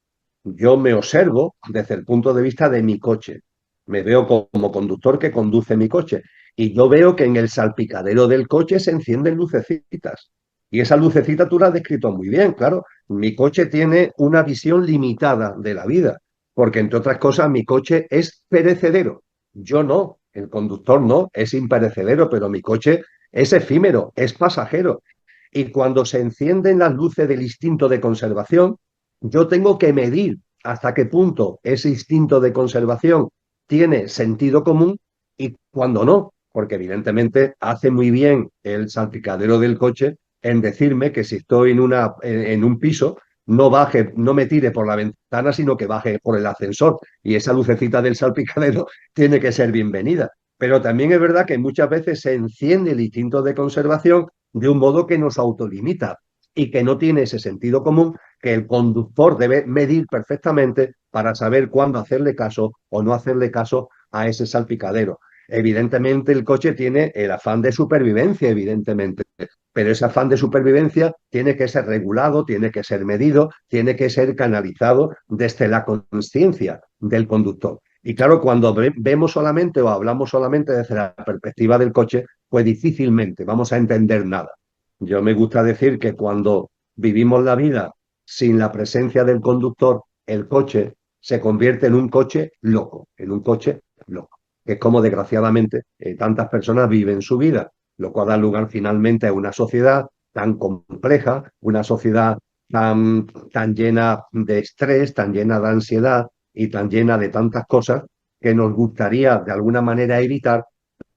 Yo me observo desde el punto de vista de mi coche. Me veo como conductor que conduce mi coche. Y yo veo que en el salpicadero del coche se encienden lucecitas. Y esa lucecita tú la has descrito muy bien, claro. Mi coche tiene una visión limitada de la vida, porque entre otras cosas mi coche es perecedero. Yo no, el conductor no, es imperecedero, pero mi coche es efímero, es pasajero. Y cuando se encienden las luces del instinto de conservación, yo tengo que medir hasta qué punto ese instinto de conservación tiene sentido común y cuando no, porque evidentemente hace muy bien el salpicadero del coche en decirme que si estoy en un piso, no baje, no me tire por la ventana, sino que baje por el ascensor. Y esa lucecita del salpicadero tiene que ser bienvenida. Pero también es verdad que muchas veces se enciende el instinto de conservación de un modo que nos autolimita y que no tiene ese sentido común que el conductor debe medir perfectamente para saber cuándo hacerle caso o no hacerle caso a ese salpicadero. Evidentemente el coche tiene el afán de supervivencia, evidentemente, pero ese afán de supervivencia tiene que ser regulado, tiene que ser medido, tiene que ser canalizado desde la conciencia del conductor. Y claro, cuando vemos solamente o hablamos solamente desde la perspectiva del coche, pues difícilmente vamos a entender nada. Yo me gusta decir que cuando vivimos la vida sin la presencia del conductor, el coche se convierte en un coche loco, en un coche loco, que es como desgraciadamente tantas personas viven su vida, lo cual da lugar finalmente a una sociedad tan compleja, una sociedad tan llena de estrés, tan llena de ansiedad y tan llena de tantas cosas que nos gustaría de alguna manera evitar,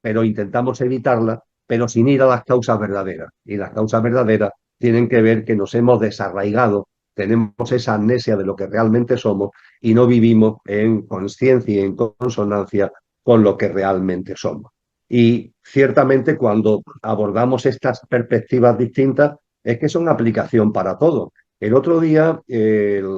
pero intentamos evitarlas, pero sin ir a las causas verdaderas. Y las causas verdaderas tienen que ver que nos hemos desarraigado, tenemos esa amnesia de lo que realmente somos y no vivimos en conciencia y en consonancia con lo que realmente somos. Y ciertamente cuando abordamos estas perspectivas distintas es que son aplicación para todo. El otro día,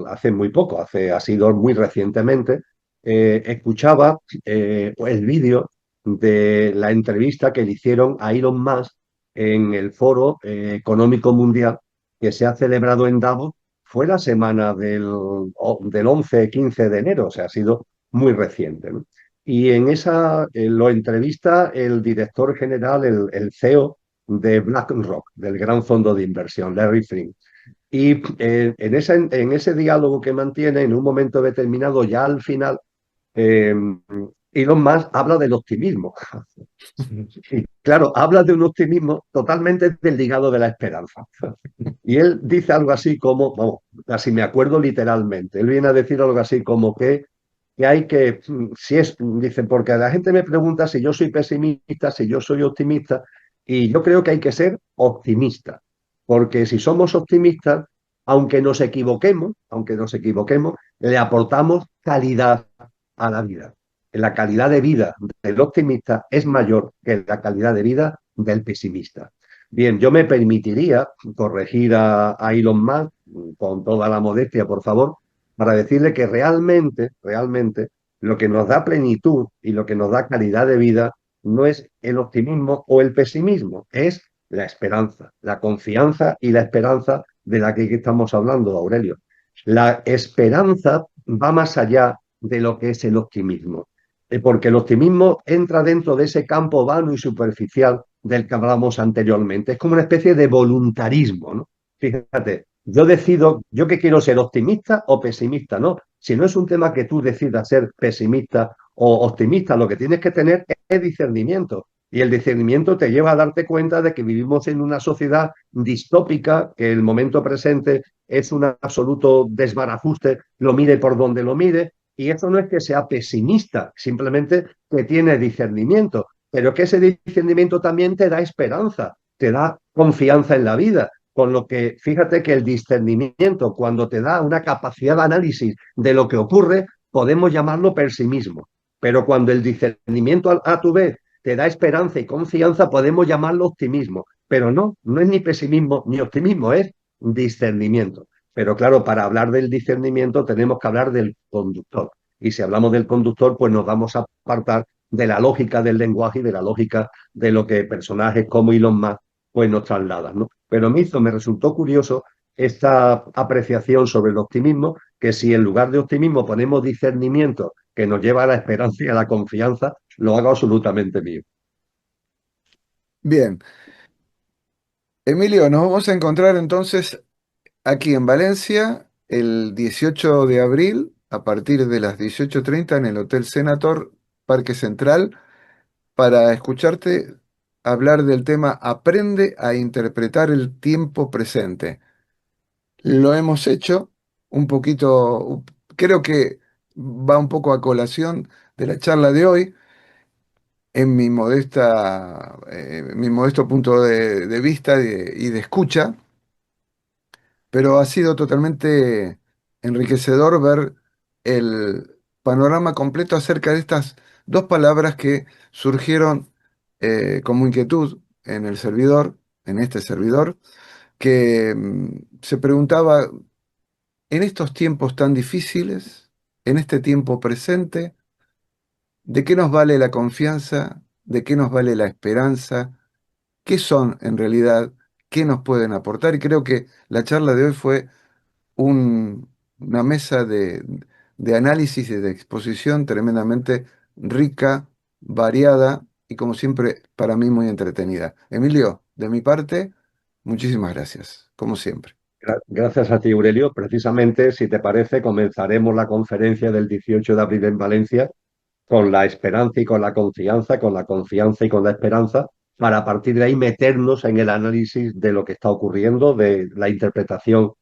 hace muy poco, ha sido muy recientemente, escuchaba el vídeo de la entrevista que le hicieron a Elon Musk en el Foro Económico Mundial que se ha celebrado en Davos. Fue la semana del 11-15 de enero, o sea, ha sido muy reciente, ¿no? Y en esa lo entrevista el director general, el CEO de BlackRock, del gran fondo de inversión, Larry Fink. Y en ese diálogo que mantiene, en un momento determinado, ya al final, eh, Elon Musk habla del optimismo. Y claro, habla de un optimismo totalmente desligado de la esperanza. Y él dice algo así como, vamos, así me acuerdo literalmente, él viene a decir algo así como que hay que, si es, dice, porque la gente me pregunta si yo soy pesimista, si yo soy optimista, y yo creo que hay que ser optimista, porque si somos optimistas, aunque nos equivoquemos, le aportamos calidad a la vida. La calidad de vida del optimista es mayor que la calidad de vida del pesimista. Bien, yo me permitiría corregir a Elon Musk, con toda la modestia, por favor, para decirle que realmente, lo que nos da plenitud y lo que nos da calidad de vida no es el optimismo o el pesimismo, es la esperanza, la confianza y la esperanza de la que estamos hablando, Aurelio. La esperanza va más allá de lo que es el optimismo, porque el optimismo entra dentro de ese campo vano y superficial del que hablamos anteriormente. Es como una especie de voluntarismo, ¿no? Fíjate, yo decido, yo que quiero ser optimista o pesimista, ¿no? Si no es un tema que tú decidas ser pesimista o optimista, lo que tienes que tener es discernimiento. Y el discernimiento te lleva a darte cuenta de que vivimos en una sociedad distópica, que el momento presente es un absoluto desbarajuste, lo mire por donde lo mire, y eso no es que sea pesimista, simplemente que tiene discernimiento, pero que ese discernimiento también te da esperanza, te da confianza en la vida. Con lo que fíjate que el discernimiento, cuando te da una capacidad de análisis de lo que ocurre, podemos llamarlo pesimismo. Pero cuando el discernimiento a tu vez te da esperanza y confianza, podemos llamarlo optimismo. Pero no, no es ni pesimismo ni optimismo, es discernimiento. Pero claro, para hablar del discernimiento tenemos que hablar del conductor. Y si hablamos del conductor, pues nos vamos a apartar de la lógica del lenguaje y de la lógica de lo que personajes como Elon Musk pues nos trasladan, ¿no? Pero me resultó curioso esta apreciación sobre el optimismo, que si en lugar de optimismo ponemos discernimiento que nos lleva a la esperanza y a la confianza, lo hago absolutamente mío. Bien, Emilio, nos vamos a encontrar entonces aquí en Valencia el 18 de abril a partir de las 18:30 en el Hotel Senator, Parque Central, para escucharte hablar del tema Aprende a interpretar el tiempo presente. Lo hemos hecho un poquito, creo que va un poco a colación de la charla de hoy, en mi modesto punto de vista y de escucha, pero ha sido totalmente enriquecedor ver el panorama completo acerca de estas dos palabras que surgieron como inquietud en el servidor, en este servidor, que se preguntaba, en estos tiempos tan difíciles, en este tiempo presente, ¿de qué nos vale la confianza? ¿De qué nos vale la esperanza? ¿Qué son en realidad? ¿Qué nos pueden aportar? Y creo que la charla de hoy fue una mesa de análisis y de exposición tremendamente rica, variada y como siempre para mí muy entretenida. Emilio, de mi parte, muchísimas gracias, como siempre. Gracias a ti, Aurelio. Precisamente, si te parece, comenzaremos la conferencia del 18 de abril en Valencia con la esperanza y con la confianza, con la confianza y con la esperanza, para a partir de ahí meternos en el análisis de lo que está ocurriendo, de la interpretación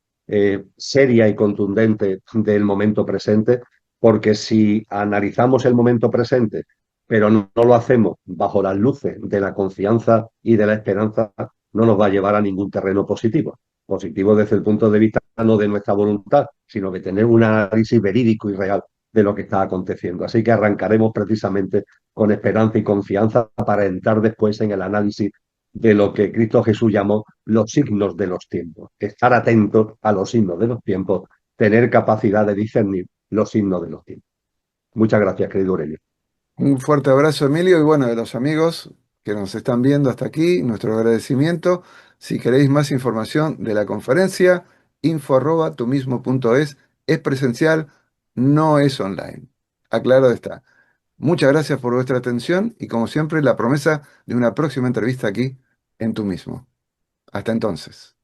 seria y contundente del momento presente, porque si analizamos el momento presente, pero no lo hacemos bajo las luces de la confianza y de la esperanza, no nos va a llevar a ningún terreno positivo. Positivo desde el punto de vista no de nuestra voluntad, sino de tener un análisis verídico y real de lo que está aconteciendo. Así que arrancaremos precisamente con esperanza y confianza para entrar después en el análisis de lo que Cristo Jesús llamó los signos de los tiempos. Estar atentos a los signos de los tiempos, tener capacidad de discernir los signos de los tiempos. Muchas gracias, querido Aurelio. Un fuerte abrazo, Emilio, y bueno, de los amigos que nos están viendo hasta aquí, nuestro agradecimiento. Si queréis más información de la conferencia, info@tumismo.es, es presencial, no es online. Aclarado está. Muchas gracias por vuestra atención y como siempre la promesa de una próxima entrevista aquí en Tú Mismo. Hasta entonces.